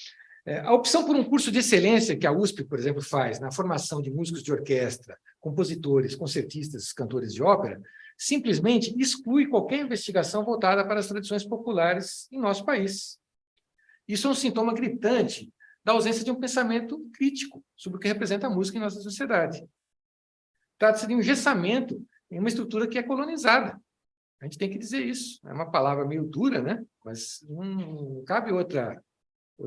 A opção por um curso de excelência que a USP, por exemplo, faz na formação de músicos de orquestra, compositores, concertistas, cantores de ópera, simplesmente exclui qualquer investigação voltada para as tradições populares em nosso país. Isso é um sintoma gritante da ausência de um pensamento crítico sobre o que representa a música em nossa sociedade. Trata-se de um engessamento em uma estrutura que é colonizada. A gente tem que dizer isso. É uma palavra meio dura, né? Mas não cabe outra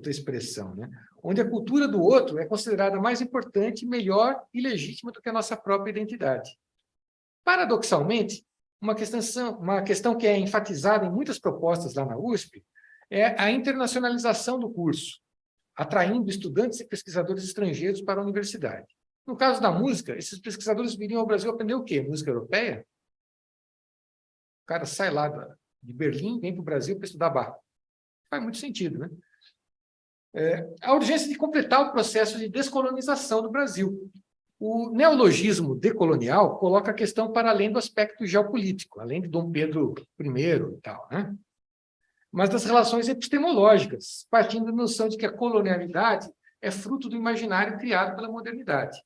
expressão, né? Onde a cultura do outro é considerada mais importante, melhor e legítima do que a nossa própria identidade. Paradoxalmente, uma questão que é enfatizada em muitas propostas lá na USP é a internacionalização do curso, atraindo estudantes e pesquisadores estrangeiros para a universidade. No caso da música, esses pesquisadores viriam ao Brasil aprender o quê? Música europeia? O cara sai lá de Berlim, vem para o Brasil para estudar Bach. Faz muito sentido, né? A urgência de completar o processo de descolonização do Brasil. O neologismo decolonial coloca a questão para além do aspecto geopolítico, além de Dom Pedro I e tal, né? Mas das relações epistemológicas, partindo da noção de que a colonialidade é fruto do imaginário criado pela modernidade.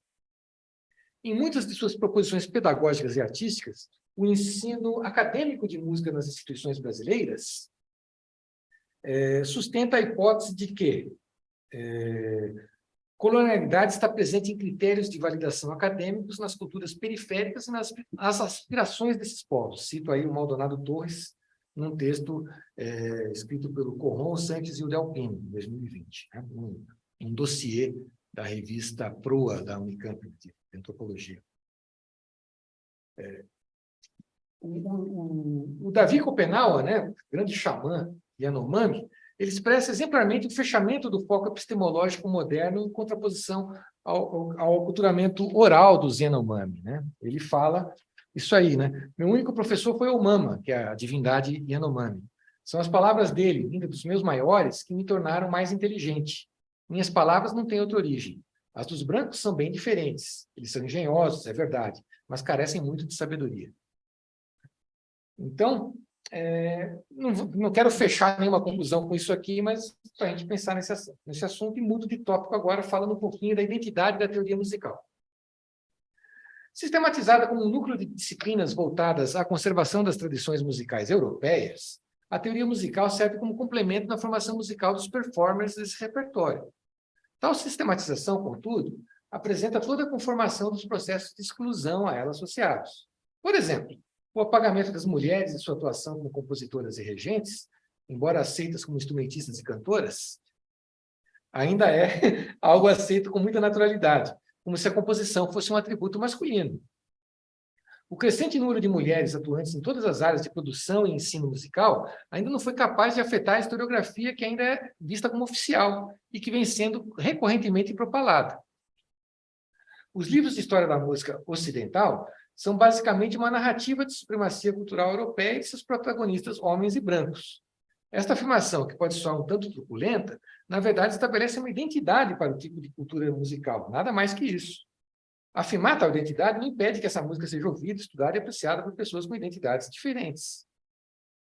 Em muitas de suas proposições pedagógicas e artísticas, o ensino acadêmico de música nas instituições brasileiras sustenta a hipótese de que colonialidade está presente em critérios de validação acadêmicos nas culturas periféricas e nas aspirações desses povos. Cito aí o Maldonado Torres, num texto escrito pelo Corron, Sanches e o Delpino, em 2020, né? Um dossiê da revista Proa, da Unicamp, de antropologia. O Davi Copenau, né, grande xamã Yanomami, ele expressa exemplarmente o fechamento do foco epistemológico moderno em contraposição ao culturamento oral dos Yanomami, né? Ele fala isso aí, né? Meu único professor foi o Mama, que é a divindade Yanomami. São as palavras dele, vindas dos meus maiores, que me tornaram mais inteligente. Minhas palavras não têm outra origem. As dos brancos são bem diferentes. Eles são engenhosos, é verdade, mas carecem muito de sabedoria. Então, não quero fechar nenhuma conclusão com isso aqui, mas para a gente pensar nesse assunto, e mudo de tópico agora, falando um pouquinho da identidade da teoria musical. Sistematizada como um núcleo de disciplinas voltadas à conservação das tradições musicais europeias, a teoria musical serve como complemento na formação musical dos performers desse repertório. Tal sistematização, contudo, apresenta toda a conformação dos processos de exclusão a ela associados. Por exemplo, o apagamento das mulheres e sua atuação como compositoras e regentes, embora aceitas como instrumentistas e cantoras, ainda é algo aceito com muita naturalidade, como se a composição fosse um atributo masculino. O crescente número de mulheres atuantes em todas as áreas de produção e ensino musical ainda não foi capaz de afetar a historiografia que ainda é vista como oficial e que vem sendo recorrentemente propalada. Os livros de história da música ocidental são basicamente uma narrativa de supremacia cultural europeia e seus protagonistas homens e brancos. Esta afirmação, que pode soar um tanto truculenta, na verdade estabelece uma identidade para o tipo de cultura musical, nada mais que isso. Afirmar tal identidade não impede que essa música seja ouvida, estudada e apreciada por pessoas com identidades diferentes.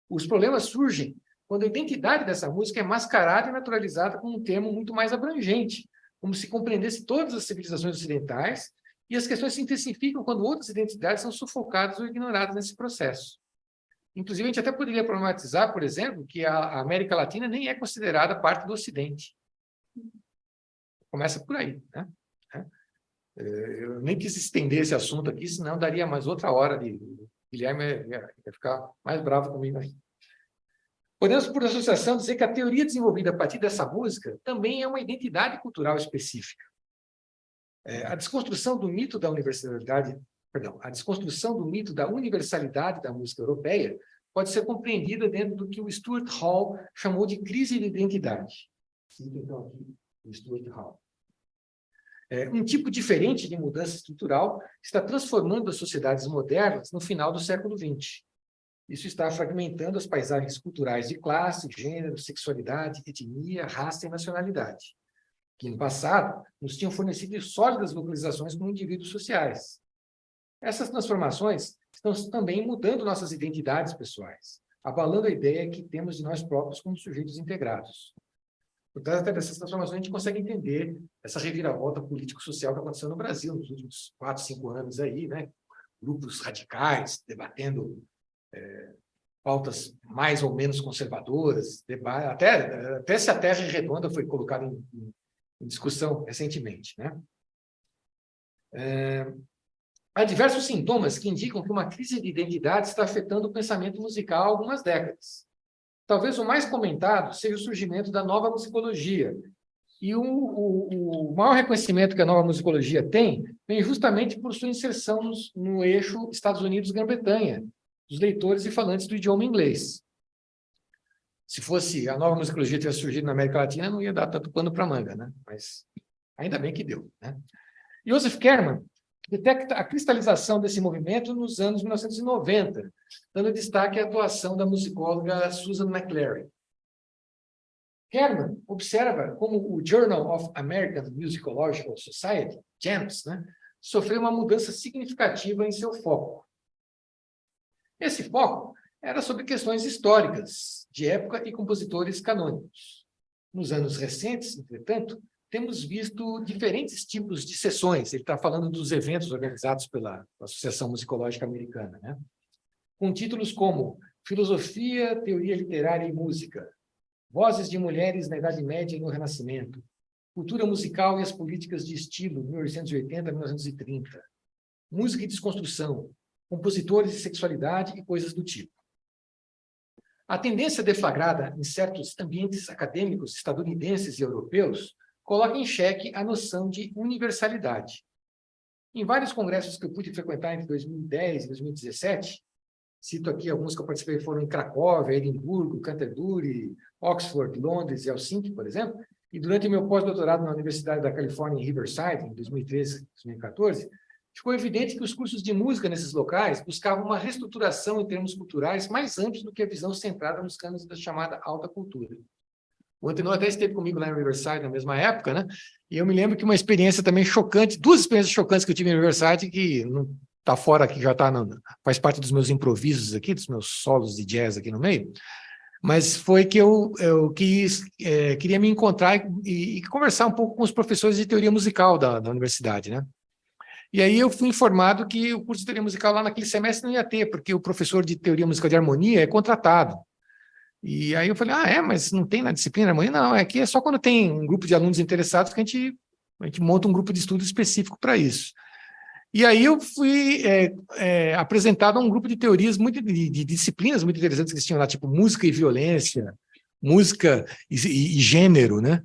Os problemas surgem quando a identidade dessa música é mascarada e naturalizada com um termo muito mais abrangente, como se compreendesse todas as civilizações ocidentais, e as questões se intensificam quando outras identidades são sufocadas ou ignoradas nesse processo. Inclusive, a gente até poderia problematizar, por exemplo, que a América Latina nem é considerada parte do Ocidente. Começa por aí, né? Eu nem quis estender esse assunto aqui, senão daria mais outra hora de... Guilherme ia ficar mais bravo comigo aí. Podemos, por associação, dizer que a teoria desenvolvida a partir dessa música também é uma identidade cultural específica. A desconstrução do mito da universalidade, a desconstrução do mito da universalidade da música europeia pode ser compreendida dentro do que o Stuart Hall chamou de crise de identidade. Cito, então, aqui o Stuart Hall. Um tipo diferente de mudança estrutural está transformando as sociedades modernas no final do século XX. Isso está fragmentando as paisagens culturais de classe, gênero, sexualidade, etnia, raça e nacionalidade, que no passado nos tinham fornecido sólidas localizações como indivíduos sociais. Essas transformações estão também mudando nossas identidades pessoais, abalando a ideia que temos de nós próprios como sujeitos integrados. Portanto, até dessas transformações, a gente consegue entender essa reviravolta político-social que aconteceu no Brasil nos últimos 4, 5 anos aí, né? Grupos radicais debatendo pautas mais ou menos conservadoras, até se a Terra é redonda foi colocada em discussão recentemente, né? Há diversos sintomas que indicam que uma crise de identidade está afetando o pensamento musical há algumas décadas. Talvez o mais comentado seja o surgimento da nova musicologia. E o maior reconhecimento que a nova musicologia tem vem justamente por sua inserção no eixo Estados Unidos-Grã-Bretanha, dos leitores e falantes do idioma inglês. Se fosse a nova musicologia tivesse surgido na América Latina, não ia dar tanto pano para manga, né? Mas ainda bem que deu, né? Joseph Kerman detecta a cristalização desse movimento nos anos 1990, dando destaque à atuação da musicóloga Susan McLaren. Kerman observa como o Journal of American Musicological Society, JAMS, né, sofreu uma mudança significativa em seu foco. Esse foco era sobre questões históricas, de época e compositores canônicos. Nos anos recentes, entretanto, temos visto diferentes tipos de sessões. Ele está falando dos eventos organizados pela Associação Musicológica Americana, né? Com títulos como Filosofia, Teoria Literária e Música, Vozes de Mulheres na Idade Média e no Renascimento, Cultura Musical e as Políticas de Estilo, 1880 a 1930, Música e Desconstrução, Compositores e Sexualidade e coisas do tipo. A tendência deflagrada em certos ambientes acadêmicos estadunidenses e europeus coloca em xeque a noção de universalidade. Em vários congressos que eu pude frequentar entre 2010 e 2017, cito aqui alguns que eu participei, foram em Cracóvia, Edimburgo, Canterbury, Oxford, Londres e Helsinki, por exemplo, e durante meu pós-doutorado na Universidade da Califórnia em Riverside, em 2013 e 2014, ficou evidente que os cursos de música nesses locais buscavam uma reestruturação em termos culturais mais amplos do que a visão centrada nos cânones da chamada alta cultura. O Antenor até esteve comigo lá em Riverside na mesma época, né? E eu me lembro que uma experiência também chocante, 2 experiências chocantes que eu tive em Riverside, que não está fora aqui, já está, faz parte dos meus improvisos aqui, dos meus solos de jazz aqui no meio, mas foi que eu queria me encontrar e conversar um pouco com os professores de teoria musical da universidade, né? E aí eu fui informado que o curso de teoria musical lá naquele semestre não ia ter, porque o professor de teoria musical de harmonia é contratado. E aí eu falei, mas não tem na disciplina de harmonia? Não, aqui é só quando tem um grupo de alunos interessados que a gente monta um grupo de estudo específico para isso. E aí eu fui apresentado a um grupo de teorias, de disciplinas muito interessantes que tinham lá, tipo música e violência, música e gênero, né?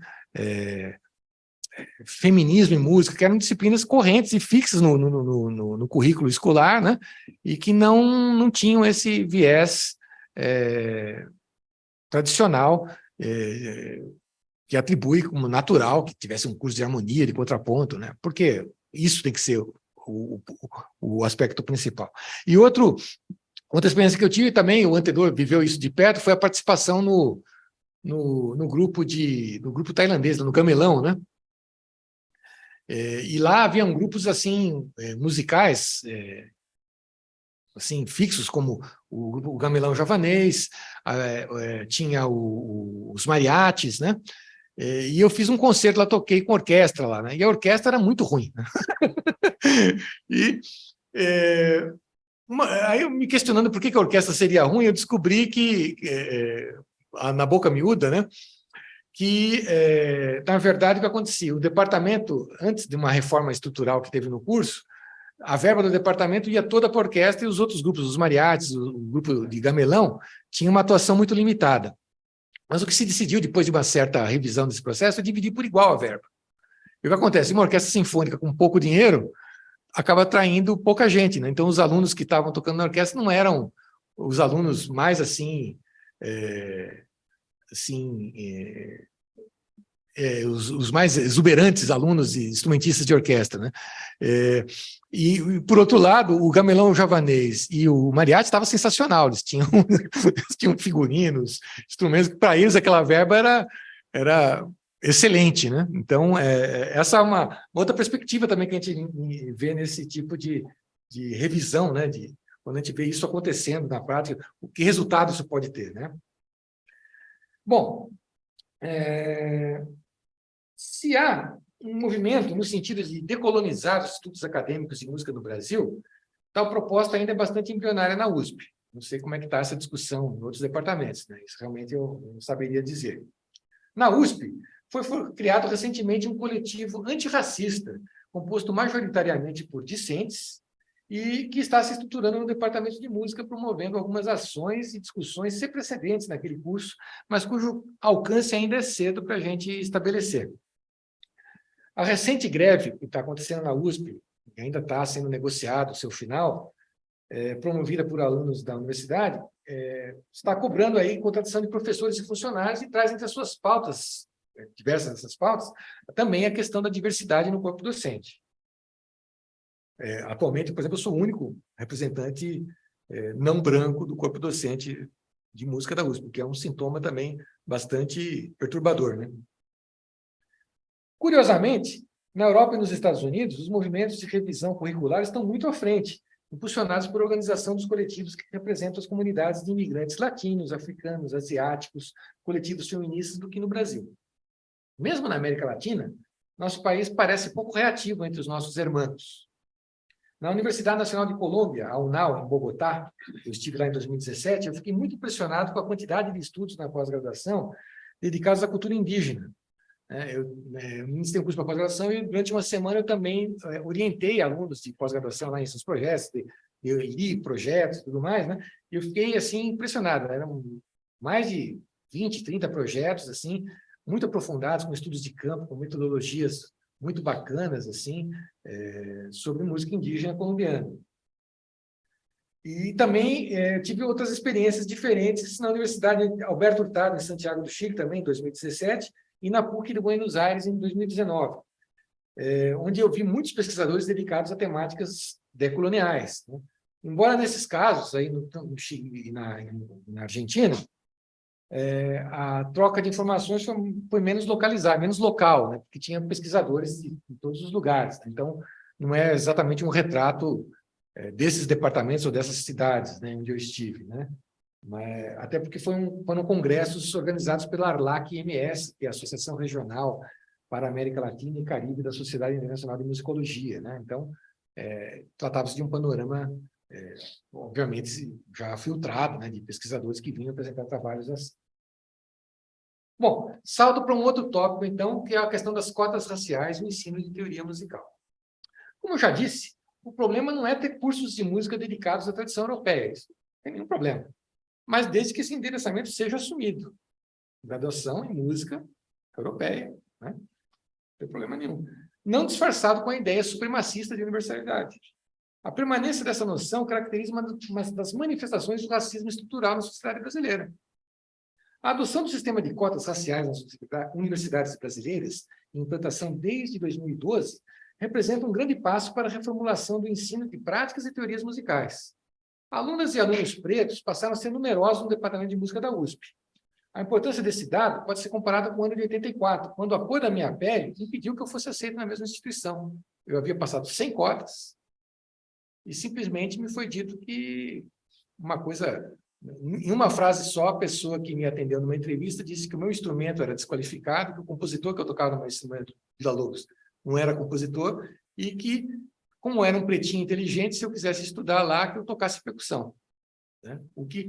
Feminismo e música, que eram disciplinas correntes e fixas no currículo escolar, né? E que não tinham esse viés tradicional, que atribui como natural que tivesse um curso de harmonia, de contraponto, né? Porque isso tem que ser o aspecto principal. E outra experiência que eu tive também, o Antenor viveu isso de perto, foi a participação no grupo tailandês, no Gamelão, né? E lá haviam grupos assim musicais assim fixos, como o Gamelão Javanês, tinha os mariachis, né? E eu fiz um concerto lá, toquei com orquestra lá, né? E a orquestra era muito ruim, né? Aí eu me questionando por que a orquestra seria ruim, eu descobri que na boca miúda, né? Que, na verdade, o que acontecia? O departamento, antes de uma reforma estrutural que teve no curso, a verba do departamento ia toda para a orquestra e os outros grupos, os mariachis, o grupo de gamelão, tinha uma atuação muito limitada. Mas o que se decidiu, depois de uma certa revisão desse processo, é dividir por igual a verba. E o que acontece? Uma orquestra sinfônica com pouco dinheiro acaba atraindo pouca gente, né? Então, os alunos que estavam tocando na orquestra não eram os alunos mais assim... os mais exuberantes alunos e instrumentistas de orquestra, né? E, por outro lado, o gamelão javanês e o mariachi estavam sensacional, eles tinham figurinos, instrumentos, que para eles aquela verba era excelente, né? Então, essa é uma outra perspectiva também que a gente vê nesse tipo de revisão, né? Quando a gente vê isso acontecendo na prática, que resultado isso pode ter, né? Bom, se há um movimento no sentido de decolonizar os estudos acadêmicos de música no Brasil, tal proposta ainda é bastante embrionária na USP. Não sei como é que está essa discussão em outros departamentos, né? Isso realmente eu não saberia dizer. Na USP, foi criado recentemente um coletivo antirracista, composto majoritariamente por discentes, e que está se estruturando no departamento de música, promovendo algumas ações e discussões sem precedentes naquele curso, mas cujo alcance ainda é cedo para a gente estabelecer. A recente greve que está acontecendo na USP, que ainda está sendo negociado o seu final, promovida por alunos da universidade, está cobrando aí contratação de professores e funcionários e traz entre as suas pautas, diversas dessas pautas, também a questão da diversidade no corpo docente. Atualmente, por exemplo, eu sou o único representante não branco do corpo docente de música da USP, que é um sintoma também bastante perturbador, né? Curiosamente, na Europa e nos Estados Unidos, os movimentos de revisão curricular estão muito à frente, impulsionados por organização dos coletivos que representam as comunidades de imigrantes latinos, africanos, asiáticos, coletivos feministas do que no Brasil. Mesmo na América Latina, nosso país parece pouco reativo entre os nossos irmãos. Na Universidade Nacional de Colômbia, a UNAL, em Bogotá, eu estive lá em 2017, eu fiquei muito impressionado com a quantidade de estudos na pós-graduação dedicados à cultura indígena. Eu ministrei um curso para pós-graduação e durante uma semana eu também orientei alunos de pós-graduação lá em seus projetos, eu li projetos e tudo mais, né? E eu fiquei assim impressionado, eram mais de 20, 30 projetos assim, muito aprofundados, com estudos de campo, com metodologias muito bacanas assim, sobre música indígena colombiana. E também tive outras experiências diferentes na Universidade Alberto Hurtado, em Santiago do Chile, também em 2017, e na PUC de Buenos Aires, em 2019. onde eu vi muitos pesquisadores dedicados a temáticas decoloniais, né? Embora nesses casos, aí no Chile e na Argentina, a troca de informações foi menos localizada, menos local, né? Porque tinha pesquisadores em todos os lugares, né? Então, não é exatamente um retrato desses departamentos ou dessas cidades, né, onde eu estive, né? Mas, até porque foram congressos organizados pela ARLAC-MS, que é a Associação Regional para a América Latina e Caribe da Sociedade Internacional de Musicologia, né? Então, tratava-se de um panorama, obviamente, já filtrado, né, de pesquisadores que vinham apresentar trabalhos assim. Bom, salto para um outro tópico, então, que é a questão das cotas raciais no ensino de teoria musical. Como eu já disse, o problema não é ter cursos de música dedicados à tradição europeia, isso não tem nenhum problema. Mas desde que esse endereçamento seja assumido. Graduação em música europeia, né? Não tem problema nenhum. Não disfarçado com a ideia supremacista de universalidade. A permanência dessa noção caracteriza uma das manifestações do racismo estrutural na sociedade brasileira. A adoção do sistema de cotas raciais nas universidades brasileiras, em implantação desde 2012, representa um grande passo para a reformulação do ensino de práticas e teorias musicais. Alunas e alunos pretos passaram a ser numerosos no departamento de música da USP. A importância desse dado pode ser comparada com o ano de 84, quando a cor da minha pele impediu que eu fosse aceito na mesma instituição. Eu havia passado 100 cotas e simplesmente me foi dito que uma coisa... Em uma frase só, a pessoa que me atendeu numa entrevista disse que o meu instrumento era desqualificado, que o compositor que eu tocava no meu instrumento, Villa-Lobos, não era compositor, e que, como era um pretinho inteligente, se eu quisesse estudar lá, que eu tocasse percussão, né? O que,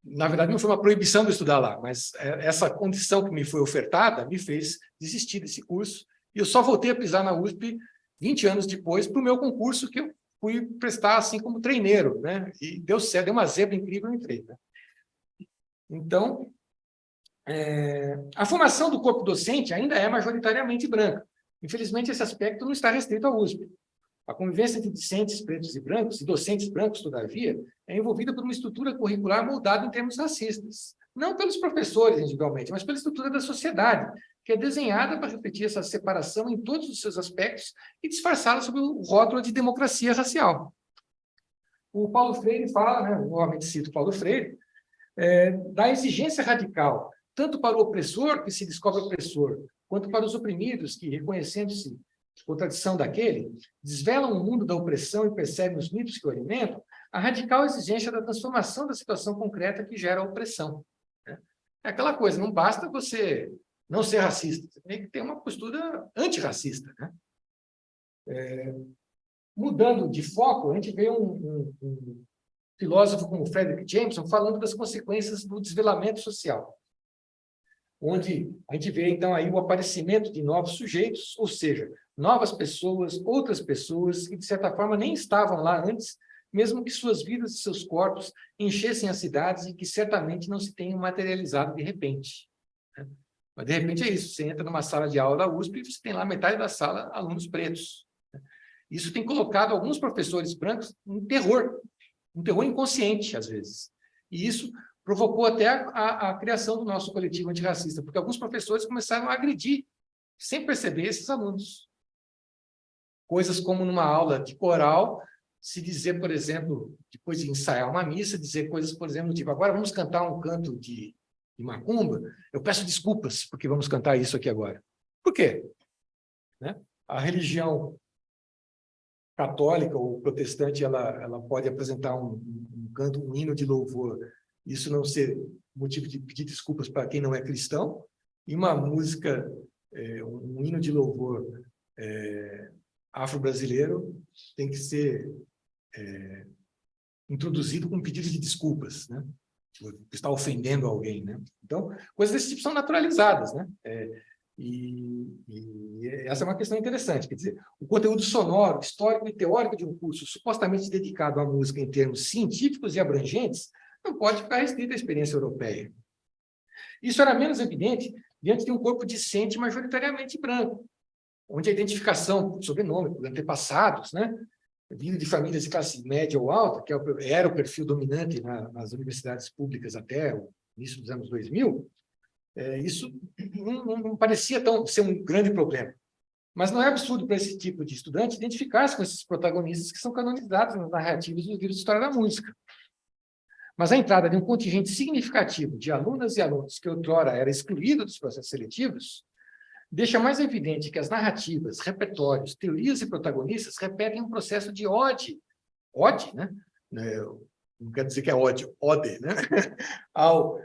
na verdade, não foi uma proibição de estudar lá, mas essa condição que me foi ofertada me fez desistir desse curso, e eu só voltei a pisar na USP 20 anos depois para o meu concurso, que eu fui prestar assim como treineiro, né? E deu certo, deu uma zebra incrível, eu entrei, né? Então, a formação do corpo docente ainda é majoritariamente branca. Infelizmente, esse aspecto não está restrito à USP. A convivência entre discentes pretos e brancos, e docentes brancos, todavia, é envolvida por uma estrutura curricular moldada em termos racistas. Não pelos professores, individualmente, mas pela estrutura da sociedade, que é desenhada para refletir essa separação em todos os seus aspectos e disfarçá-la sob o rótulo de democracia racial. O Paulo Freire fala, né, novamente cito Paulo Freire, da exigência radical, tanto para o opressor, que se descobre opressor, quanto para os oprimidos, que, reconhecendo-se contradição daquele, desvelam o mundo da opressão e percebem os mitos que o alimentam, a radical exigência da transformação da situação concreta que gera a opressão, né? É aquela coisa, não basta você não ser racista, você tem que ter uma postura antirracista, né? Mudando de foco, a gente vê um filósofo como Frederick Jameson falando das consequências do desvelamento social, onde a gente vê, então, aí o aparecimento de novos sujeitos, ou seja, novas pessoas, outras pessoas que, de certa forma, nem estavam lá antes, mesmo que suas vidas e seus corpos enchessem as cidades e que certamente não se tenham materializado de repente, né? Mas, de repente, é isso. Você entra numa sala de aula da USP e você tem lá metade da sala alunos pretos, né? Isso tem colocado alguns professores brancos em terror, um terror inconsciente, às vezes. E isso provocou até a criação do nosso coletivo antirracista, porque alguns professores começaram a agredir, sem perceber, esses alunos. Coisas como numa aula de coral, se dizer, por exemplo, depois de ensaiar uma missa, dizer coisas, por exemplo, tipo, agora vamos cantar um canto de macumba, eu peço desculpas, porque vamos cantar isso aqui agora. Por quê? Né? A religião católica ou protestante, ela pode apresentar um canto, um hino de louvor, isso não ser motivo de pedir desculpas para quem não é cristão, e uma música, um hino de louvor afro-brasileiro tem que ser introduzido com um pedido de desculpas, né? Está ofendendo alguém, né? Então, coisas desse tipo são naturalizadas, né? E essa é uma questão interessante, quer dizer, o conteúdo sonoro, histórico e teórico de um curso supostamente dedicado à música em termos científicos e abrangentes não pode ficar restrito à experiência europeia. Isso era menos evidente diante de um corpo discente majoritariamente branco, onde a identificação por sobrenome, por antepassados, né, vindo de famílias de classe média ou alta, que era o perfil dominante nas universidades públicas até o início dos anos 2000, isso não parecia ser um grande problema. Mas não é absurdo para esse tipo de estudante identificar-se com esses protagonistas que são canonizados nas narrativas dos livros de história da música. Mas a entrada de um contingente significativo de alunas e alunos que outrora era excluído dos processos seletivos deixa mais evidente que as narrativas, repertórios, teorias e protagonistas repetem um processo de ode, né? Não quero dizer que é ódio, ode, né? Ao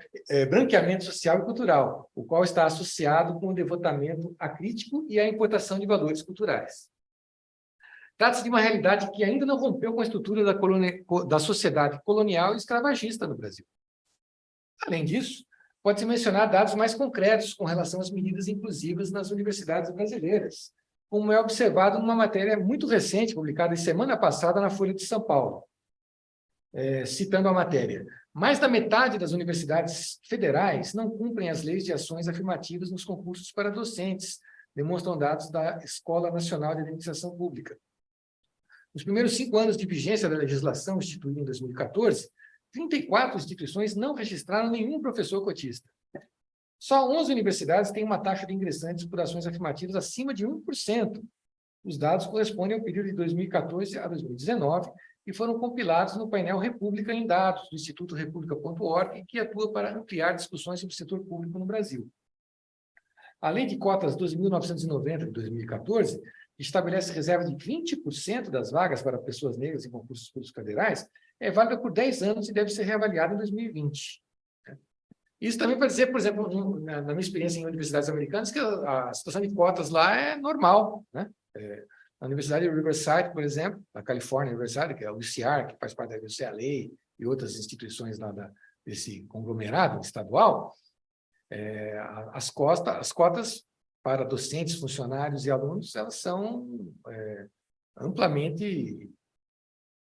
branqueamento social e cultural, o qual está associado com o devotamento acrítico e à importação de valores culturais. Trata-se de uma realidade que ainda não rompeu com a estrutura da sociedade colonial e escravagista no Brasil. Além disso, pode-se mencionar dados mais concretos com relação às medidas inclusivas nas universidades brasileiras, como é observado numa matéria muito recente, publicada semana passada na Folha de São Paulo. Citando a matéria, mais da metade das universidades federais não cumprem as leis de ações afirmativas nos concursos para docentes, demonstram dados da Escola Nacional de Administração Pública. Nos primeiros 5 anos de vigência da legislação instituída em 2014, 34 instituições não registraram nenhum professor cotista. Só 11 universidades têm uma taxa de ingressantes por ações afirmativas acima de 1%. Os dados correspondem ao período de 2014 a 2019 e foram compilados no painel República em Dados, do Instituto República.org, que atua para ampliar discussões sobre o setor público no Brasil. Além de cotas 12.990 de 2014, que estabelece reserva de 20% das vagas para pessoas negras em concursos públicos federais, é válida por 10 anos e deve ser reavaliada em 2020. Isso também para dizer, por exemplo, na minha experiência em universidades americanas, que a situação de cotas lá é normal, né? Na Universidade de Riverside, por exemplo, na Califórnia, Riverside, que é a UCR, que faz parte da UCLA e outras instituições lá desse conglomerado estadual, as cotas para docentes, funcionários e alunos, elas são amplamente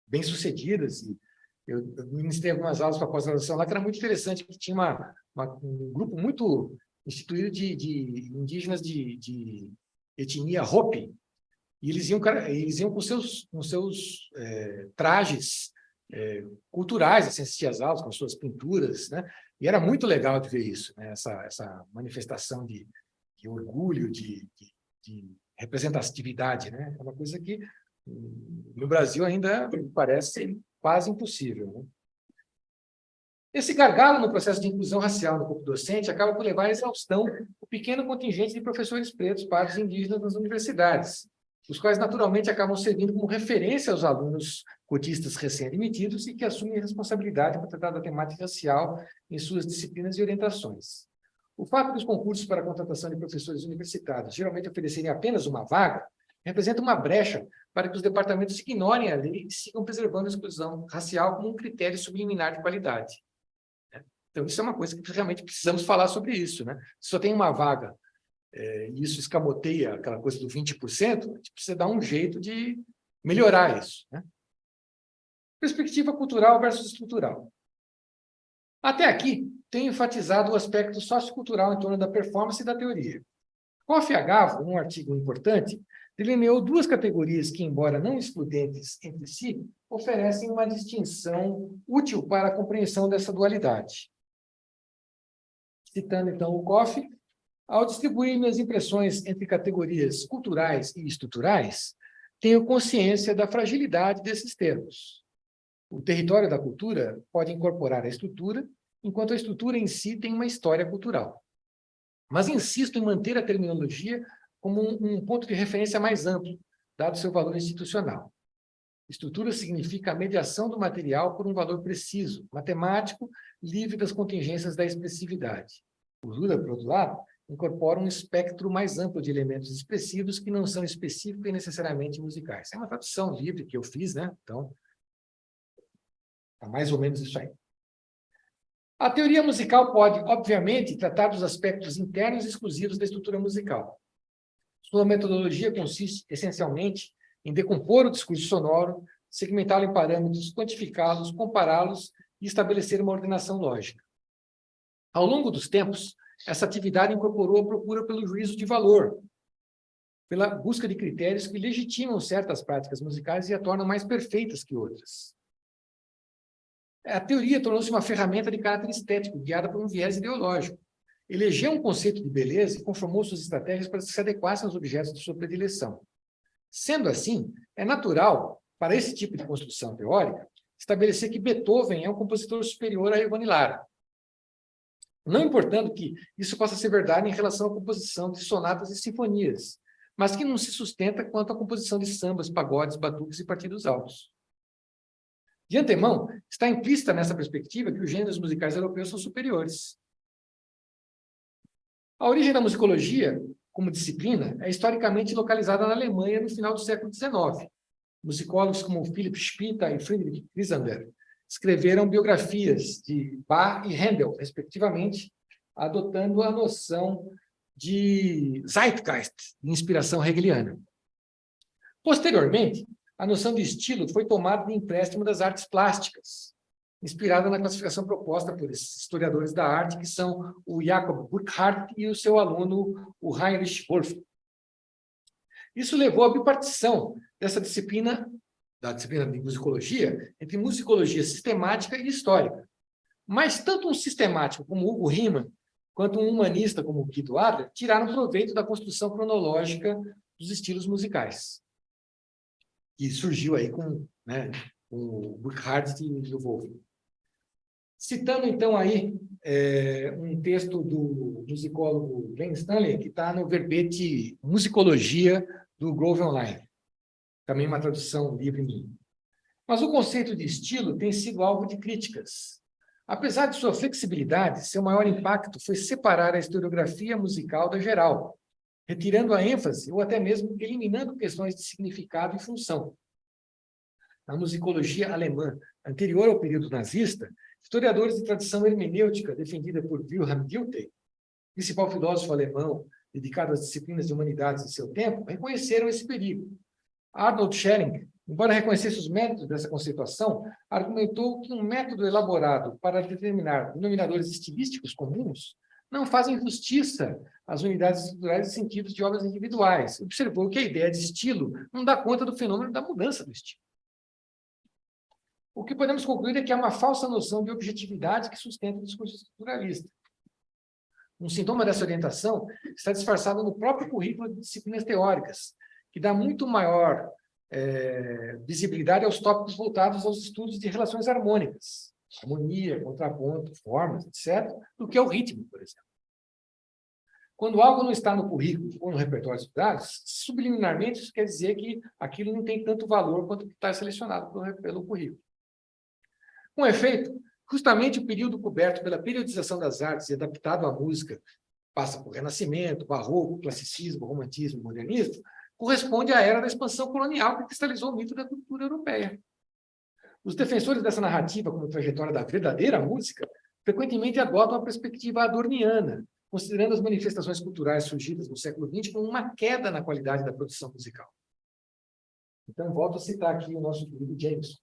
bem-sucedidas. E eu ministrei algumas aulas para pós-graduação lá, que era muito interessante, que tinha um grupo muito instituído de indígenas de etnia Hopi, e eles iam com seus trajes culturais, assim, assistir às aulas, com suas pinturas, né? E era muito legal de ver isso, né? Essa manifestação de orgulho, de representatividade, né? É uma coisa que no Brasil ainda parece quase impossível, né? Esse gargalo no processo de inclusão racial no corpo docente acaba por levar à exaustão o pequeno contingente de professores pretos, pardos e indígenas nas universidades, os quais naturalmente acabam servindo como referência aos alunos cotistas recém-admitidos e que assumem a responsabilidade para tratar da temática racial em suas disciplinas e orientações. O fato dos concursos para a contratação de professores universitários geralmente oferecerem apenas uma vaga representa uma brecha para que os departamentos ignorem a lei e sigam preservando a exclusão racial como um critério subliminar de qualidade. Então, isso é uma coisa que realmente precisamos falar sobre isso, né? Se só tem uma vaga e isso escamoteia aquela coisa do 20%, a gente precisa dar um jeito de melhorar isso, né? Perspectiva cultural versus estrutural. Até aqui, tenho enfatizado o aspecto sociocultural em torno da performance e da teoria. Kofi Agavo, num artigo importante, delineou 2 categorias que, embora não excludentes entre si, oferecem uma distinção útil para a compreensão dessa dualidade. Citando, então, o Kofi, ao distribuir minhas impressões entre categorias culturais e estruturais, tenho consciência da fragilidade desses termos. O território da cultura pode incorporar a estrutura, enquanto a estrutura em si tem uma história cultural. Mas insisto em manter a terminologia como um ponto de referência mais amplo, dado seu valor institucional. Estrutura significa a mediação do material por um valor preciso, matemático, livre das contingências da expressividade. Cultura, por outro lado, incorpora um espectro mais amplo de elementos expressivos que não são específicos e necessariamente musicais. É uma tradução livre que eu fiz, né? Então, é mais ou menos isso aí. A teoria musical pode, obviamente, tratar dos aspectos internos exclusivos da estrutura musical. Sua metodologia consiste, essencialmente, em decompor o discurso sonoro, segmentá-lo em parâmetros, quantificá-los, compará-los e estabelecer uma ordenação lógica. Ao longo dos tempos, essa atividade incorporou a procura pelo juízo de valor, pela busca de critérios que legitimam certas práticas musicais e a tornam mais perfeitas que outras. A teoria tornou-se uma ferramenta de caráter estético, guiada por um viés ideológico. elegeu um conceito de beleza e conformou suas estratégias para se adequassem aos objetos de sua predileção. Sendo assim, é natural, para esse tipo de construção teórica, estabelecer que Beethoven é um compositor superior a Ivan Lara. Não importando que isso possa ser verdade em relação à composição de sonatas e sinfonias, mas que não se sustenta quanto à composição de sambas, pagodes, batuques e partidos altos. De antemão, está implícita nessa perspectiva que os gêneros musicais europeus são superiores. A origem da musicologia, como disciplina, é historicamente localizada na Alemanha no final do século XIX. Musicólogos como Philipp Spitta e Friedrich Grisander escreveram biografias de Bach e Handel, respectivamente, adotando a noção de Zeitgeist, de inspiração hegeliana. Posteriormente, a noção de estilo foi tomada de empréstimo das artes plásticas, inspirada na classificação proposta por esses historiadores da arte, que são o Jakob Burckhardt e o seu aluno, o Heinrich Wolff. Isso levou à bipartição dessa disciplina, da disciplina de musicologia, entre musicologia sistemática e histórica. Mas tanto um sistemático como Hugo Riemann, quanto um humanista como Guido Adler, tiraram proveito da construção cronológica dos estilos musicais, que surgiu aí com o Burckhardt e o Wolff. Citando, então, aí um texto do musicólogo Glenn Stanley, que está no verbete Musicologia, do Grove Online. Também uma tradução livre minha. Mas o conceito de estilo tem sido alvo de críticas. Apesar de sua flexibilidade, seu maior impacto foi separar a historiografia musical da geral, retirando a ênfase ou até mesmo eliminando questões de significado e função. Na musicologia alemã, anterior ao período nazista, historiadores de tradição hermenêutica defendida por Wilhelm Dilthey, principal filósofo alemão dedicado às disciplinas de humanidades de seu tempo, reconheceram esse perigo. Arnold Schelling, embora reconhecesse os méritos dessa conceituação, argumentou que um método elaborado para determinar denominadores estilísticos comuns não fazem justiça às unidades estruturais e sentidos de obras individuais. Observou que a ideia de estilo não dá conta do fenômeno da mudança do estilo. O que podemos concluir é que há uma falsa noção de objetividade que sustenta o discurso estruturalista. Um sintoma dessa orientação está disfarçado no próprio currículo de disciplinas teóricas, que dá muito maior visibilidade aos tópicos voltados aos estudos de relações harmônicas, harmonia, contraponto, formas, etc., do que ao ritmo, por exemplo. Quando algo não está no currículo ou no repertório estudado, subliminarmente isso quer dizer que aquilo não tem tanto valor quanto que está selecionado pelo currículo. Com efeito, justamente o período coberto pela periodização das artes e adaptado à música, passa por Renascimento, Barroco, Classicismo, Romantismo, Modernismo, corresponde à era da expansão colonial que cristalizou o mito da cultura europeia. Os defensores dessa narrativa como trajetória da verdadeira música frequentemente adotam a perspectiva adorniana, considerando as manifestações culturais surgidas no século XX como uma queda na qualidade da produção musical. Então, volto a citar aqui o nosso querido Jameson.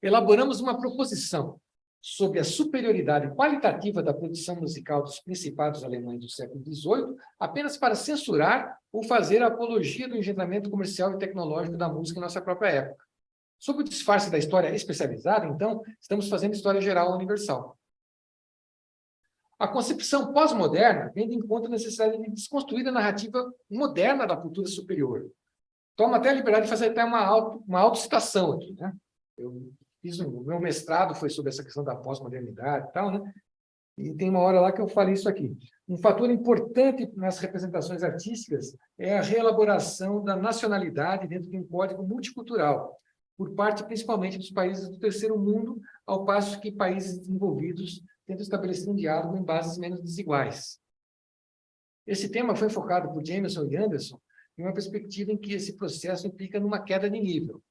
Elaboramos uma proposição sobre a superioridade qualitativa da produção musical dos principados alemães do século XVIII apenas para censurar ou fazer a apologia do engendramento comercial e tecnológico da música em nossa própria época. Sob o disfarce da história especializada, então, estamos fazendo história geral universal. A concepção pós-moderna vem de encontro à necessidade de desconstruir a narrativa moderna da cultura superior. Toma até a liberdade de fazer até uma autocitação aqui, né? Eu fiz o meu mestrado foi sobre essa questão da pós-modernidade e tal, né? E tem uma hora lá que eu falei isso aqui. Um fator importante nas representações artísticas é a reelaboração da nacionalidade dentro de um código multicultural, por parte principalmente dos países do terceiro mundo, ao passo que países desenvolvidos tentam estabelecer um diálogo em bases menos desiguais. Esse tema foi focado por Jameson e Anderson em uma perspectiva em que esse processo implica numa queda de nível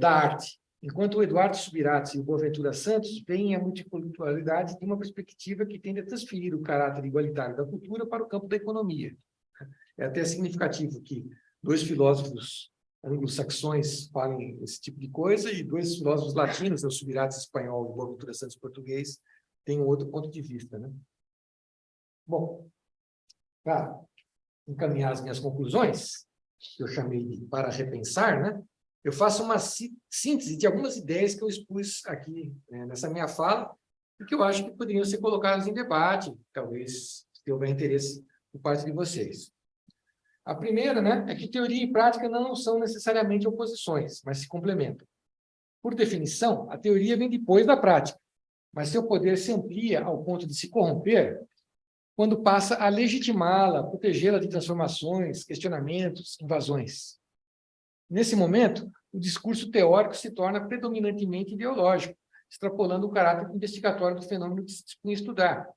da arte, enquanto o Eduardo Subirats e o Boaventura Santos veem a multiculturalidade de uma perspectiva que tende a transferir o caráter igualitário da cultura para o campo da economia. É até significativo que dois filósofos anglo-saxões falem esse tipo de coisa e dois filósofos latinos, o Subirats espanhol e o Boaventura Santos português, têm um outro ponto de vista, né? Bom, para encaminhar as minhas conclusões, que eu chamei de para repensar, né? Eu faço uma síntese de algumas ideias que eu expus aqui nessa minha fala e que eu acho que poderiam ser colocadas em debate, talvez, se houver interesse por parte de vocês. A primeira, né, é que teoria e prática não são necessariamente oposições, mas se complementam. Por definição, a teoria vem depois da prática, mas seu poder se amplia ao ponto de se corromper quando passa a legitimá-la, protegê-la de transformações, questionamentos, invasões. Nesse momento, o discurso teórico se torna predominantemente ideológico, extrapolando o caráter investigatório do fenômeno que se dispõe a estudar.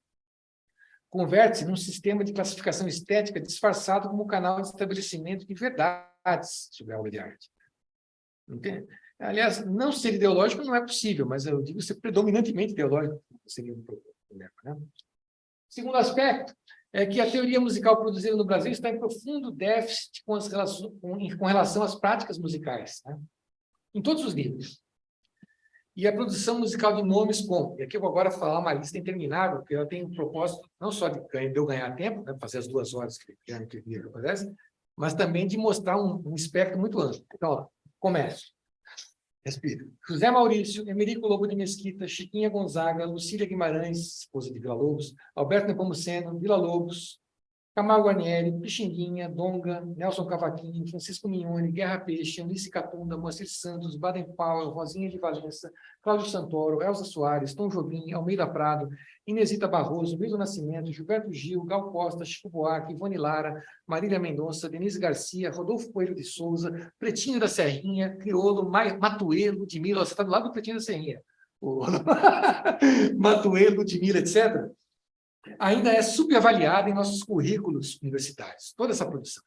Converte-se num sistema de classificação estética disfarçado como canal de estabelecimento de verdades sobre a obra de arte. Entende? Aliás, não ser ideológico não é possível, mas eu digo ser predominantemente ideológico seria um problema, né? Segundo aspecto é que a teoria musical produzida no Brasil está em profundo déficit com relação às práticas musicais, né? Em todos os níveis. E a produção musical de nomes como, e aqui eu vou agora falar uma lista interminável, porque eu tenho um propósito não só de eu ganhar tempo, né, fazer as 2 horas que acontece, mas também de mostrar um espectro muito amplo. Então, ó, começo. Respira. José Maurício, Emerico Lobo de Mesquita, Chiquinha Gonzaga, Lucília Guimarães, esposa de Vila Lobos, Alberto Nepomuceno, Vila Lobos, Camargo Guarnieri, Pixinguinha, Donga, Nelson Cavaquinho, Francisco Mignone, Guerra Peixe, Anice Catunda, Moacir Santos, Baden Powell, Rosinha de Valença, Cláudio Santoro, Elza Soares, Tom Jobim, Almeida Prado, Inesita Barroso, Milton Nascimento, Gilberto Gil, Gal Costa, Chico Buarque, Ivone Lara, Marília Mendonça, Denise Garcia, Rodolfo Coelho de Souza, Pretinho da Serrinha, Criolo, Matuelo, Ludmilla, você está do lado do Pretinho da Serrinha. Matuelo, Ludmilla, etc., ainda é subavaliada em nossos currículos universitários, toda essa produção.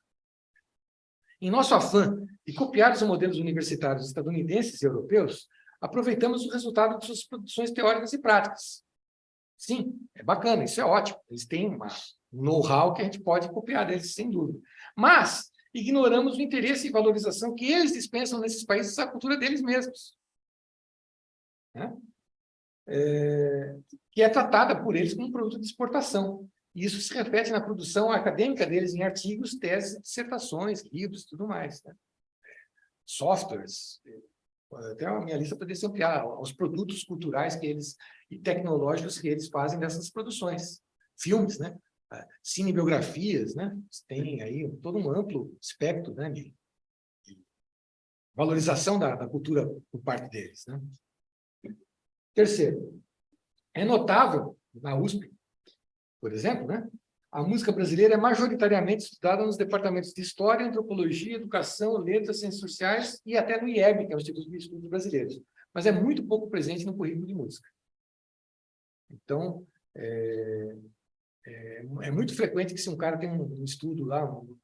Em nosso afã de copiar os modelos universitários estadunidenses e europeus, aproveitamos o resultado de suas produções teóricas e práticas. Sim, é bacana, isso é ótimo. Eles têm um know-how que a gente pode copiar deles, sem dúvida. Mas ignoramos o interesse e valorização que eles dispensam nesses países à cultura deles mesmos, né? Que é tratada por eles como um produto de exportação. E isso se reflete na produção acadêmica deles em artigos, teses, dissertações, livros e tudo mais, né? Softwares, até a minha lista poderia se ampliar, os produtos culturais que eles, e tecnológicos que eles fazem dessas produções. Filmes, né? Cinebiografias, né? Tem aí todo um amplo espectro, né, de valorização da cultura por parte deles, né? Terceiro, é notável, na USP, por exemplo, né, a música brasileira é majoritariamente estudada nos departamentos de História, Antropologia, Educação, Letras, Ciências Sociais e até no IEB, que é o Instituto de Estudos Brasileiros. Mas é muito pouco presente no currículo de música. Então, é muito frequente que se um cara tem um estudo lá, um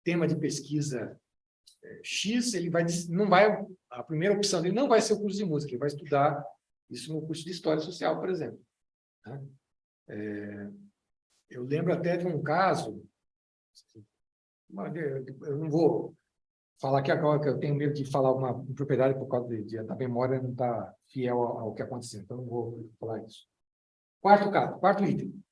tema de pesquisa X, ele a primeira opção dele não vai ser o curso de música, ele vai estudar isso no curso de História Social, por exemplo, né? Eu lembro até de um caso, eu não vou falar aqui agora, que eu tenho medo de falar uma propriedade por causa da memória não estar fiel ao que aconteceu, então não vou falar isso. Quarto item.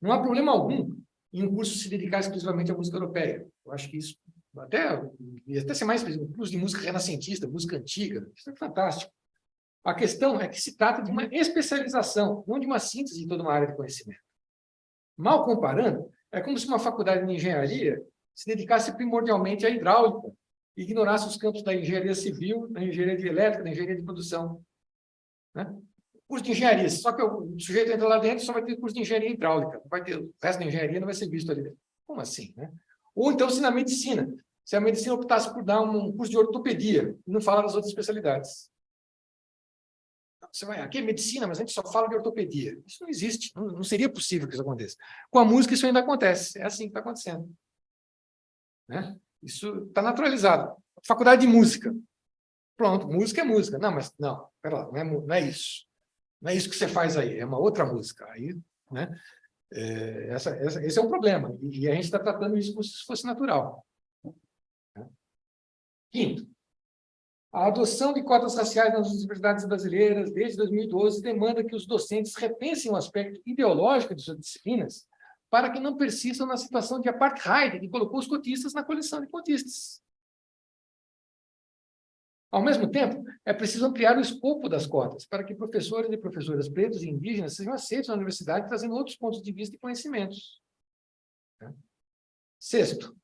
Não há problema algum em um curso se dedicar exclusivamente à música europeia. Eu acho que isso, até ser mais específico, curso de música renascentista, música antiga, isso é fantástico. A questão é que se trata de uma especialização, não de uma síntese de toda uma área de conhecimento. Mal comparando, é como se uma faculdade de engenharia se dedicasse primordialmente à hidráulica e ignorasse os campos da engenharia civil, da engenharia de elétrica, da engenharia de produção, né? Curso de engenharia, só que o sujeito entra lá dentro, só vai ter curso de engenharia hidráulica, não vai ter, o resto da engenharia não vai ser visto ali dentro. Como assim, né? Ou então, se na medicina, se a medicina optasse por dar um curso de ortopedia e não falar das outras especialidades. Você vai, aqui é medicina, mas a gente só fala de ortopedia. Isso não existe, não seria possível que isso aconteça. Com a música isso ainda acontece, é assim que está acontecendo, né? Isso está naturalizado. Faculdade de música. Pronto, música é música. Não, mas não, pera lá, não é isso. Não é isso que você faz aí, é uma outra música. Aí, né? Esse é um problema, e a gente está tratando isso como se fosse natural. Quinto, a adoção de cotas raciais nas universidades brasileiras desde 2012 demanda que os docentes repensem o aspecto ideológico de suas disciplinas para que não persistam na situação de apartheid que colocou os cotistas na coleção de cotistas. Ao mesmo tempo, é preciso ampliar o escopo das cotas para que professores e professoras pretos e indígenas sejam aceitos na universidade, trazendo outros pontos de vista e conhecimentos. Sexto,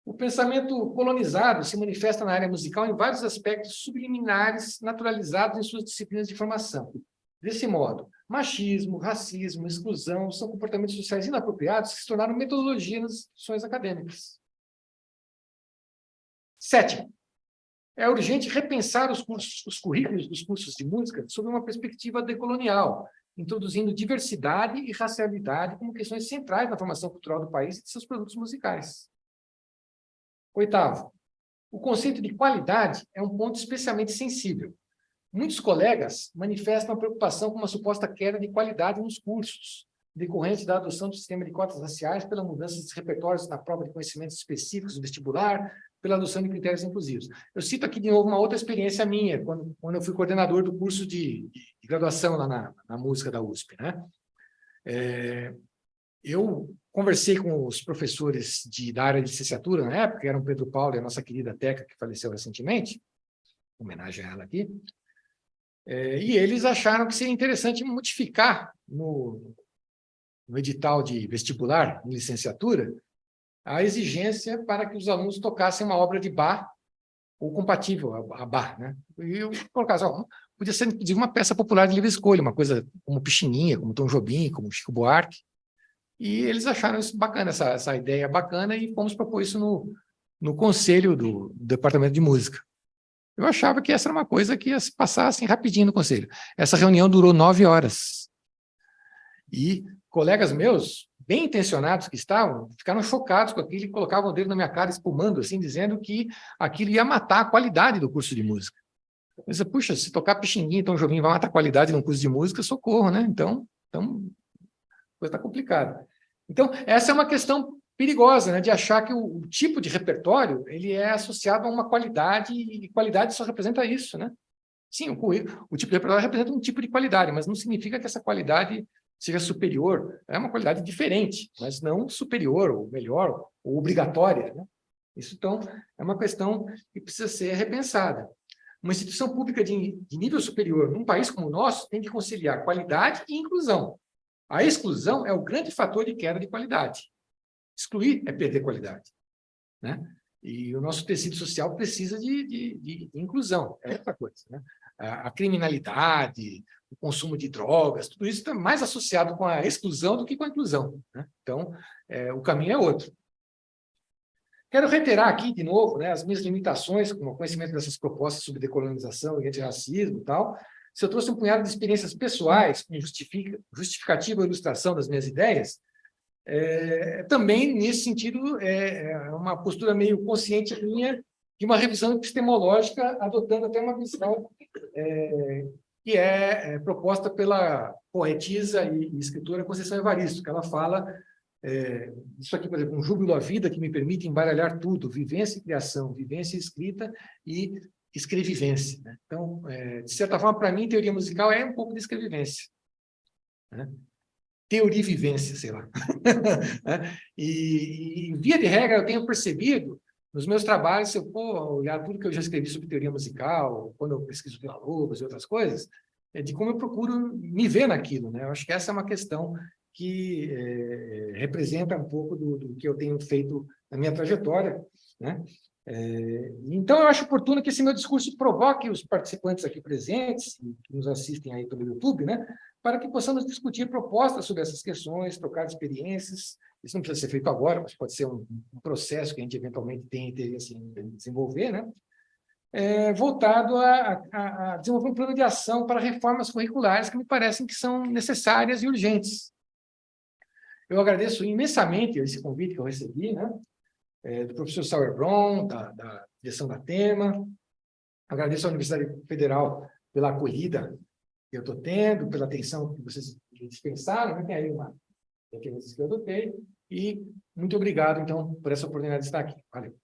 o pensamento colonizado se manifesta na área musical em vários aspectos subliminares naturalizados em suas disciplinas de formação. Desse modo, machismo, racismo, exclusão são comportamentos sociais inapropriados que se tornaram metodologia nas instituições acadêmicas. Sétimo, é urgente repensar os currículos dos cursos de música sob uma perspectiva decolonial, introduzindo diversidade e racialidade como questões centrais na formação cultural do país e de seus produtos musicais. Oitavo, o conceito de qualidade é um ponto especialmente sensível. Muitos colegas manifestam a preocupação com uma suposta queda de qualidade nos cursos, decorrente da adoção do sistema de cotas raciais, pela mudança de repertórios na prova de conhecimentos específicos do vestibular, pela adoção de critérios inclusivos. Eu cito aqui de novo uma outra experiência minha, quando eu fui coordenador do curso de graduação lá na música da USP, né? Eu conversei com os professores da área de licenciatura na época, que eram Pedro Paulo e a nossa querida Teca, que faleceu recentemente, homenagem a ela aqui, e eles acharam que seria interessante modificar no edital de vestibular, em licenciatura, a exigência para que os alunos tocassem uma obra de Bach, ou compatível a Bach, né? E eu colocasse, podia ser, inclusive, uma peça popular de livre escolha, uma coisa como Pixinguinha, como Tom Jobim, como Chico Buarque, e eles acharam isso bacana, essa ideia bacana, e fomos propor isso no conselho do Departamento de Música. Eu achava que essa era uma coisa que ia se passar assim rapidinho no conselho. Essa reunião durou 9 horas. E colegas meus, bem intencionados que estavam, ficaram chocados com aquilo e colocavam o dedo na minha cara, espumando, assim, dizendo que aquilo ia matar a qualidade do curso de música. Eu disse, puxa, se tocar Pixinguinha, então o Jobim vai matar a qualidade num curso de música, socorro, né? Então a coisa está complicada. Então, essa é uma questão perigosa, né, de achar que o tipo de repertório ele é associado a uma qualidade, e qualidade só representa isso, né? Sim, o tipo de repertório representa um tipo de qualidade, mas não significa que essa qualidade seja superior. É uma qualidade diferente, mas não superior, ou melhor, ou obrigatória, né? Isso, então, é uma questão que precisa ser repensada. Uma instituição pública de nível superior, num país como o nosso, tem que conciliar qualidade e inclusão. A exclusão é o grande fator de queda de qualidade. Excluir é perder qualidade, né? E o nosso tecido social precisa de inclusão, é outra coisa, né? A criminalidade, o consumo de drogas, tudo isso está mais associado com a exclusão do que com a inclusão, né? Então, o caminho é outro. Quero reiterar aqui, de novo, né, as minhas limitações com o conhecimento dessas propostas sobre decolonização e antirracismo e tal. Se eu trouxe um punhado de experiências pessoais com justificativa e ilustração das minhas ideias, também, nesse sentido, é uma postura meio consciente minha de uma revisão epistemológica, adotando até uma visão que é proposta pela poetisa e escritora Conceição Evaristo, que ela fala, isso aqui, por exemplo, um júbilo à vida que me permite embaralhar tudo, vivência e criação, vivência e escrita e escrevivência, né? Então, de certa forma, para mim, teoria musical é um pouco de escrevivência, né? Teoria e vivência, sei lá. E, via de regra, eu tenho percebido, nos meus trabalhos, se eu for olhar tudo que eu já escrevi sobre teoria musical, quando eu pesquiso Villa-Lobos e outras coisas, de como eu procuro me ver naquilo, né? Eu acho que essa é uma questão que representa um pouco do que eu tenho feito na minha trajetória, né? Então, eu acho oportuno que esse meu discurso provoque os participantes aqui presentes, que nos assistem aí pelo YouTube, né, para que possamos discutir propostas sobre essas questões, trocar experiências. Isso não precisa ser feito agora, mas pode ser um processo que a gente eventualmente tem interesse em desenvolver, né, voltado a desenvolver um plano de ação para reformas curriculares que me parecem que são necessárias e urgentes. Eu agradeço imensamente esse convite que eu recebi, né, do professor Sauerbrunn, da direção da Tema. Agradeço à Universidade Federal pela acolhida que eu estou tendo, pela atenção que vocês dispensaram, né? Tem aí uma referência que eu adotei, e muito obrigado, então, por essa oportunidade de estar aqui. Valeu.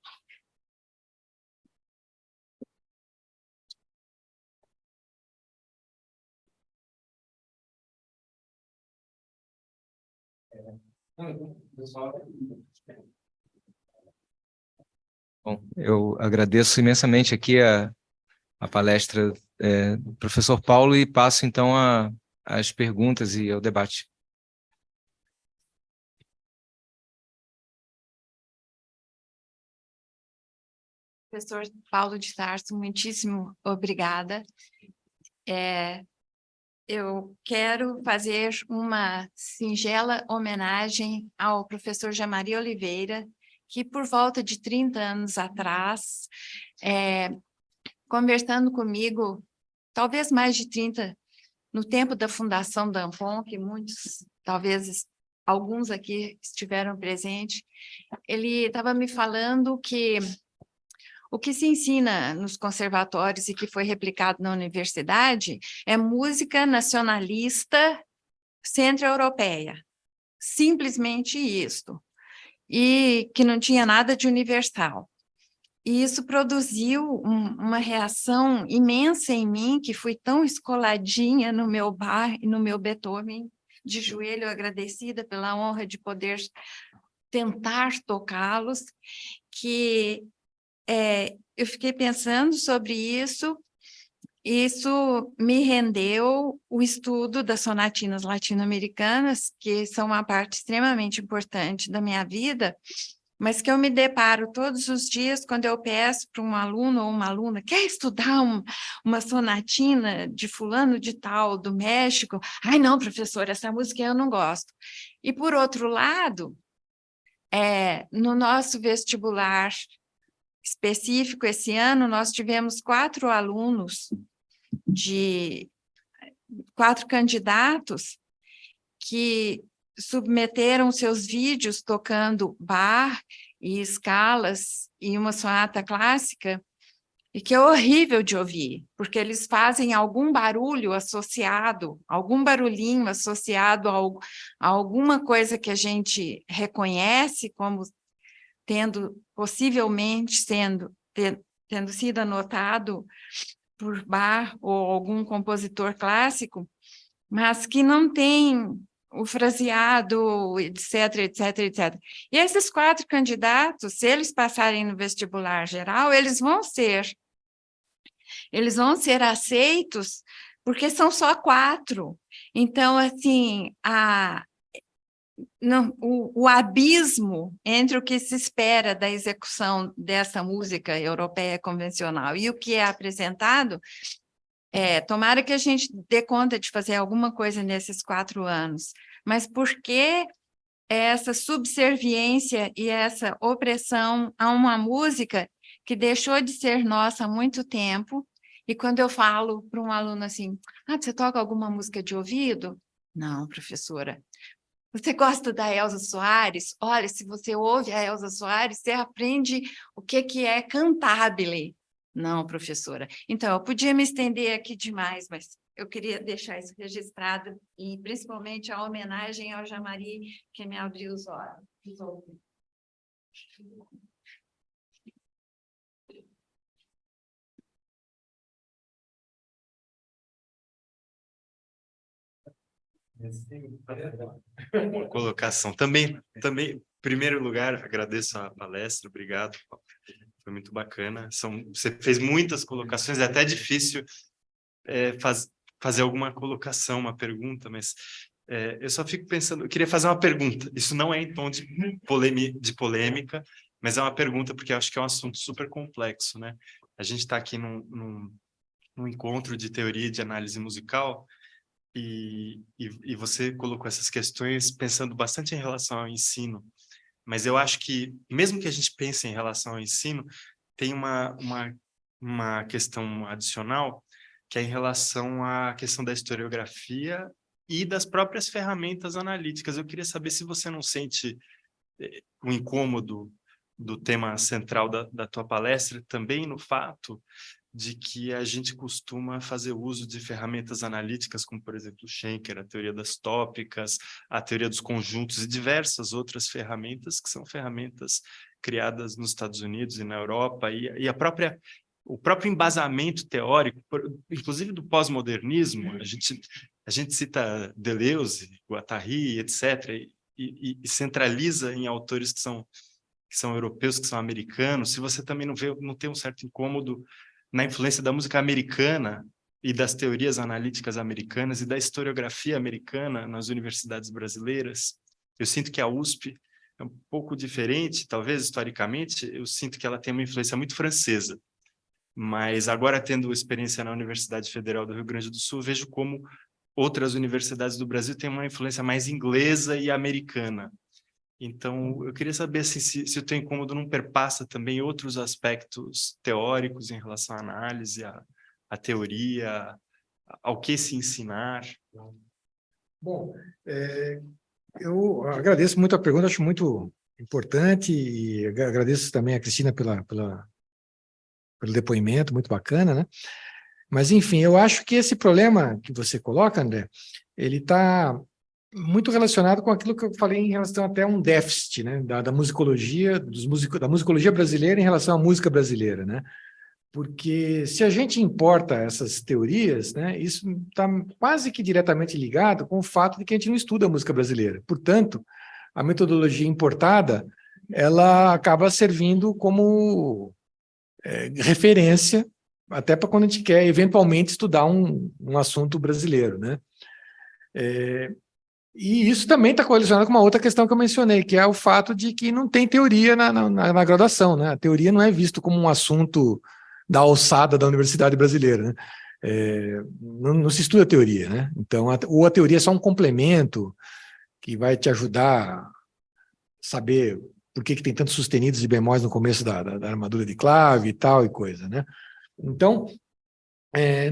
Bom, eu agradeço imensamente aqui a a palestra do professor Paulo e passo, então, as perguntas e ao debate. Professor Paulo de Tarso, muitíssimo obrigada. Eu quero fazer uma singela homenagem ao professor Jamari Oliveira, que por volta de 30 anos atrás, conversando comigo, talvez mais de 30, no tempo da fundação da Ampon, que muitos, talvez alguns aqui estiveram presentes, ele estava me falando que o que se ensina nos conservatórios e que foi replicado na universidade é música nacionalista centro-europeia. Simplesmente isto. E que não tinha nada de universal. E isso produziu uma reação imensa em mim, que fui tão escoladinha no meu Bach e no meu Beethoven, de joelho agradecida pela honra de poder tentar tocá-los, que eu fiquei pensando sobre isso. Isso me rendeu o estudo das sonatinas latino-americanas, que são uma parte extremamente importante da minha vida, mas que eu me deparo todos os dias quando eu peço para um aluno ou uma aluna, quer estudar uma sonatina de fulano de tal, do México? Ai, não, professora, essa música eu não gosto. E, por outro lado, no nosso vestibular específico, esse ano, nós tivemos 4 alunos, 4 candidatos que submeteram seus vídeos tocando Bach e escalas e uma sonata clássica, e que é horrível de ouvir, porque eles fazem algum barulho associado, algum barulhinho associado a alguma coisa que a gente reconhece como possivelmente tendo sido anotado por Bach ou algum compositor clássico, mas que não tem o fraseado, etc, etc, etc. E esses 4 candidatos, se eles passarem no vestibular geral, eles vão ser aceitos, porque são só 4. Então, assim, o abismo entre o que se espera da execução dessa música europeia convencional e o que é apresentado, tomara que a gente dê conta de fazer alguma coisa nesses 4 anos, mas por que essa subserviência e essa opressão a uma música que deixou de ser nossa há muito tempo? E quando eu falo para um aluno assim, você toca alguma música de ouvido? Não, professora. Você gosta da Elza Soares? Olha, se você ouve a Elza Soares, você aprende o que é cantabile. Não, professora. Então, eu podia me estender aqui demais, mas eu queria deixar isso registrado, e principalmente a homenagem ao Jamari, que me abriu os olhos. Uma colocação. Também, em primeiro lugar, agradeço a palestra, obrigado. Foi muito bacana. Você fez muitas colocações, é até difícil fazer alguma colocação, uma pergunta, mas eu só fico pensando, eu queria fazer uma pergunta. Isso não é em tom de polêmica, mas é uma pergunta porque eu acho que é um assunto super complexo, né? A gente está aqui num encontro de teoria e de análise musical, e você colocou essas questões pensando bastante em relação ao ensino, mas eu acho que, mesmo que a gente pense em relação ao ensino, tem uma questão adicional, que é em relação à questão da historiografia e das próprias ferramentas analíticas. Eu queria saber se você não sente o incômodo do tema central da tua palestra, também no fato de que a gente costuma fazer uso de ferramentas analíticas, como, por exemplo, o Schenker, a teoria das tópicas, a teoria dos conjuntos e diversas outras ferramentas que são ferramentas criadas nos Estados Unidos e na Europa, e o próprio embasamento teórico, inclusive do pós-modernismo. A gente cita Deleuze, Guattari, etc., e centraliza em autores que são europeus, que são americanos. Se você também não tem um certo incômodo na influência da música americana e das teorias analíticas americanas e da historiografia americana nas universidades brasileiras. Eu sinto que a USP é um pouco diferente, talvez historicamente, eu sinto que ela tem uma influência muito francesa. Mas agora, tendo experiência na Universidade Federal do Rio Grande do Sul, vejo como outras universidades do Brasil têm uma influência mais inglesa e americana. Então, eu queria saber assim, se o teu incômodo não perpassa também outros aspectos teóricos em relação à análise, à teoria, ao que se ensinar. Bom, eu agradeço muito a pergunta, acho muito importante, e agradeço também a Cristina pelo depoimento, muito bacana, né? Mas, enfim, eu acho que esse problema que você coloca, André, ele está muito relacionado com aquilo que eu falei em relação até a um déficit, né, da musicologia, da musicologia brasileira em relação à música brasileira, né? Porque se a gente importa essas teorias, né, isso está quase que diretamente ligado com o fato de que a gente não estuda a música brasileira. Portanto, a metodologia importada, ela acaba servindo como referência até para quando a gente quer, eventualmente, estudar um assunto brasileiro, né? E isso também está correlacionado com uma outra questão que eu mencionei, que é o fato de que não tem teoria na graduação, né? A teoria não é visto como um assunto da alçada da universidade brasileira, né? Não se estuda teoria, né? Então, ou a teoria é só um complemento que vai te ajudar a saber por que tem tantos sustenidos e bemóis no começo da armadura de clave e tal e coisa, né? Então,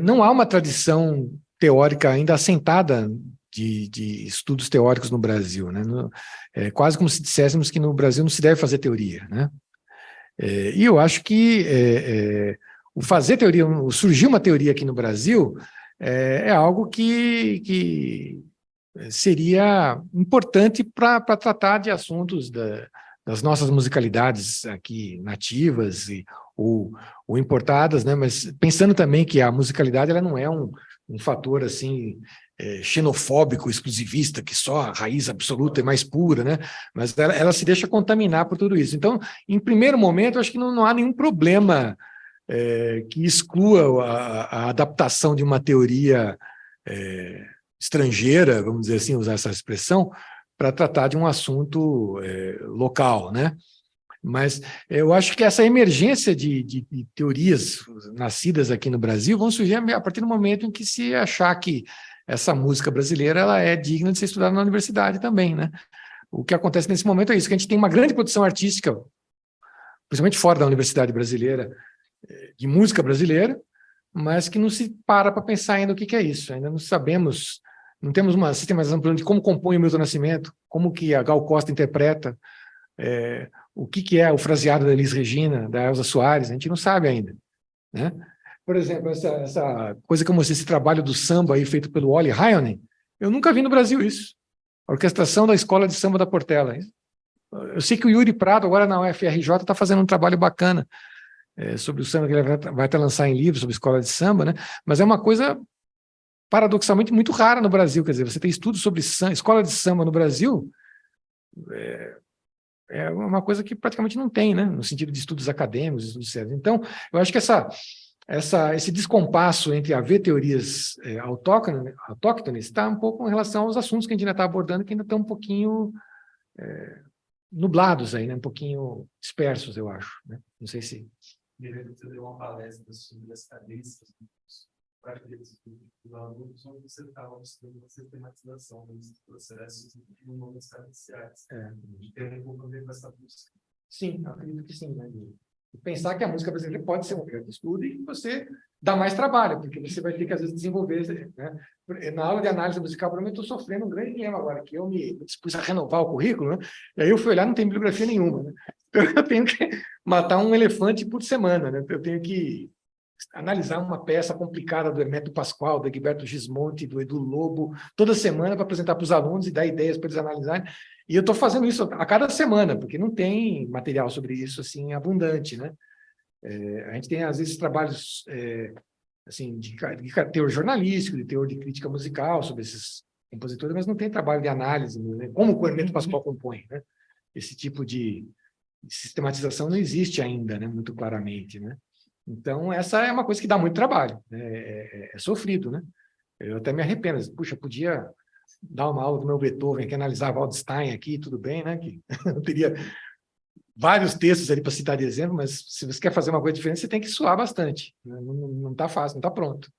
não há uma tradição teórica ainda assentada de estudos teóricos no Brasil, né? É quase como se disséssemos que no Brasil não se deve fazer teoria, né? E eu acho que o fazer teoria, surgir uma teoria aqui no Brasil é algo que seria importante para tratar de assuntos das nossas musicalidades aqui nativas ou importadas, né? Mas pensando também que a musicalidade ela não é um fator assim xenofóbico, exclusivista, que só a raiz absoluta é mais pura, né? Mas ela se deixa contaminar por tudo isso. Então, em primeiro momento, eu acho que não há nenhum problema que exclua a adaptação de uma teoria estrangeira, vamos dizer assim, usar essa expressão, para tratar de um assunto local, né? Mas eu acho que essa emergência de teorias nascidas aqui no Brasil vão surgir a partir do momento em que se achar que essa música brasileira ela é digna de ser estudada na universidade também, né? O que acontece nesse momento é isso, que a gente tem uma grande produção artística, principalmente fora da universidade brasileira, de música brasileira, mas que não se para pensar ainda o que é isso. Ainda não sabemos, não temos uma sistematização de como compõe o Milton Nascimento, como que a Gal Costa interpreta, o que é o fraseado da Elis Regina, da Elza Soares, a gente não sabe ainda, né? Por exemplo, essa coisa que eu mostrei, esse trabalho do samba aí feito pelo Olli Heinonen, eu nunca vi no Brasil isso. A orquestração da Escola de Samba da Portela. Eu sei que o Yuri Prado, agora na UFRJ, está fazendo um trabalho bacana sobre o samba, que ele vai até lançar em livro sobre escola de samba, né? Mas é uma coisa paradoxalmente muito rara no Brasil. Quer dizer, você tem estudos sobre escola de samba no Brasil, é uma coisa que praticamente não tem, né? No sentido de estudos acadêmicos, estudos sérios. Então, eu acho que esse descompasso entre haver teorias autóctones está um pouco em relação aos assuntos que a gente ainda está abordando, que ainda estão um pouquinho nublados aí, né? Um pouquinho dispersos, eu acho, né? Não sei se... Você deu uma palestra sobre as cadências para aqueles alunos onde você estava mostrando a sistematização dos processos em momentos cadenciais. De ter um pouco a ver com essa busca. Sim, acredito que sim, né? E pensar que a música brasileira pode ser um objeto de estudo e que você dá mais trabalho, porque você vai ter que, às vezes, desenvolver, né? Na aula de análise musical, provavelmente, eu estou sofrendo um grande dilema agora, que eu me dispus a renovar o currículo, né? E aí eu fui olhar, não tem bibliografia nenhuma, né? Então, eu tenho que matar um elefante por semana, né? Eu tenho que analisar uma peça complicada do Hermeto Pascoal, do Egberto Gismonti, do Edu Lobo, toda semana para apresentar para os alunos e dar ideias para eles analisarem. E eu estou fazendo isso a cada semana, porque não tem material sobre isso assim abundante, né? A gente tem, às vezes, trabalhos assim, de teor jornalístico, de teor de crítica musical sobre esses compositores, mas não tem trabalho de análise, né? Como o Hermeto Pascoal compõe, né? Esse tipo de sistematização não existe ainda, né? Muito claramente, né? Então, essa é uma coisa que dá muito trabalho, né? É sofrido, né? Eu até me arrependo. Puxa, podia dar uma aula do meu Beethoven, que analisar Waldstein aqui, tudo bem, né? Que eu teria vários textos ali para citar de exemplo, mas se você quer fazer uma coisa diferente, você tem que suar bastante, né? Não está fácil, não está pronto.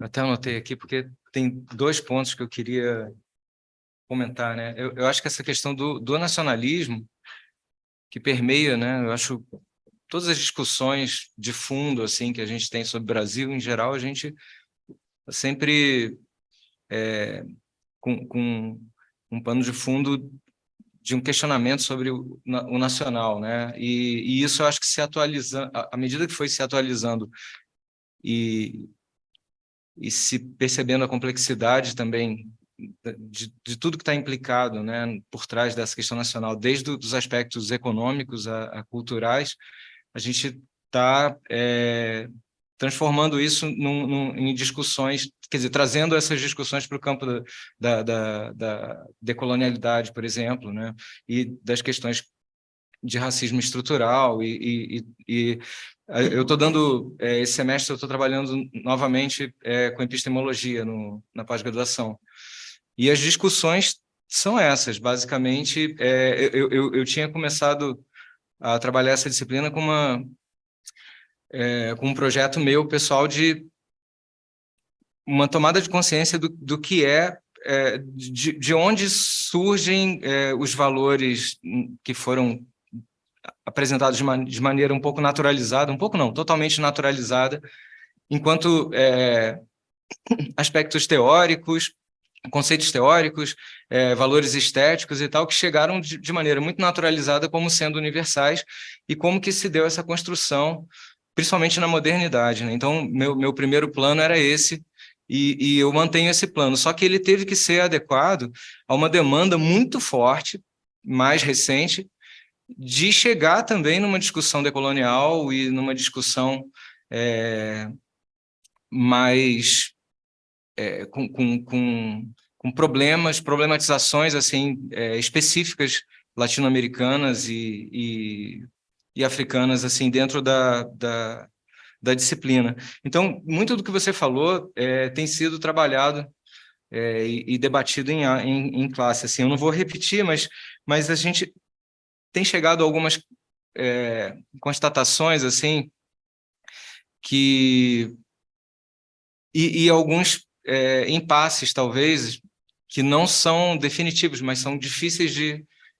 Até anotei aqui, porque tem 2 pontos que eu queria comentar, né? Eu acho que essa questão do nacionalismo que permeia, né? Eu acho todas as discussões de fundo assim que a gente tem sobre o Brasil em geral, a gente sempre com um pano de fundo de um questionamento sobre o nacional, né? E isso eu acho que se atualizando, à medida que foi se atualizando e se percebendo a complexidade também de tudo que está implicado, né, por trás dessa questão nacional, desde os aspectos econômicos a culturais, a gente está transformando isso em discussões, quer dizer, trazendo essas discussões para o campo da decolonialidade, por exemplo, né, e das questões de racismo estrutural eu estou dando esse semestre eu estou trabalhando novamente com epistemologia na pós-graduação e as discussões são essas basicamente. Eu tinha começado a trabalhar essa disciplina com um projeto meu pessoal de uma tomada de consciência do que de onde surgem os valores que foram apresentados de maneira um pouco naturalizada, um pouco não, totalmente naturalizada, enquanto aspectos teóricos, conceitos teóricos, valores estéticos e tal, que chegaram de maneira muito naturalizada como sendo universais, e como que se deu essa construção, principalmente na modernidade, né? Então, meu primeiro plano era esse, e eu mantenho esse plano, só que ele teve que ser adequado a uma demanda muito forte, mais recente, de chegar também numa discussão decolonial e numa discussão mais com problematizações assim específicas latino-americanas e africanas assim dentro da disciplina. Então, muito do que você falou tem sido trabalhado e debatido em classe. Assim, eu não vou repetir, mas a gente tem chegado a algumas constatações assim que e alguns impasses talvez que não são definitivos, mas são difíceis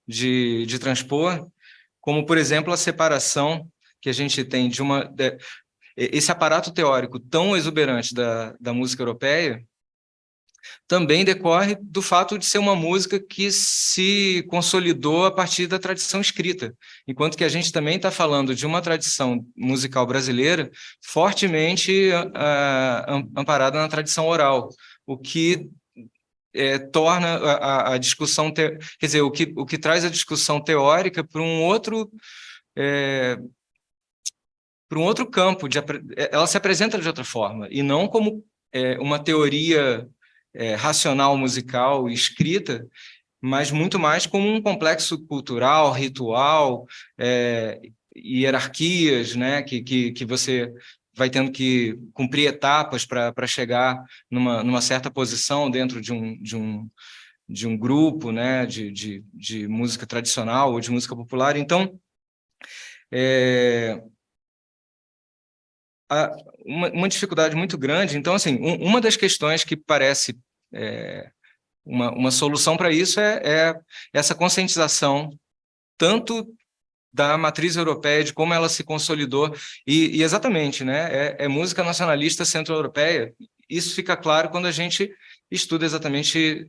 de transpor, como por exemplo a separação que a gente tem esse aparato teórico tão exuberante da música europeia também decorre do fato de ser uma música que se consolidou a partir da tradição escrita, enquanto que a gente também está falando de uma tradição musical brasileira fortemente amparada na tradição oral, o que torna a discussão, quer dizer, o que traz a discussão teórica para um outro campo, ela se apresenta de outra forma, e não como uma teoria racional musical escrita, mas muito mais como um complexo cultural, ritual, hierarquias, né, que você vai tendo que cumprir etapas para chegar numa certa posição dentro de um grupo, né, de música tradicional ou de música popular. Então, uma dificuldade muito grande. Então, assim, uma das questões que parece uma solução para isso é essa conscientização, tanto da matriz europeia, de como ela se consolidou, e exatamente, né, música nacionalista centro-europeia. Isso fica claro quando a gente estuda exatamente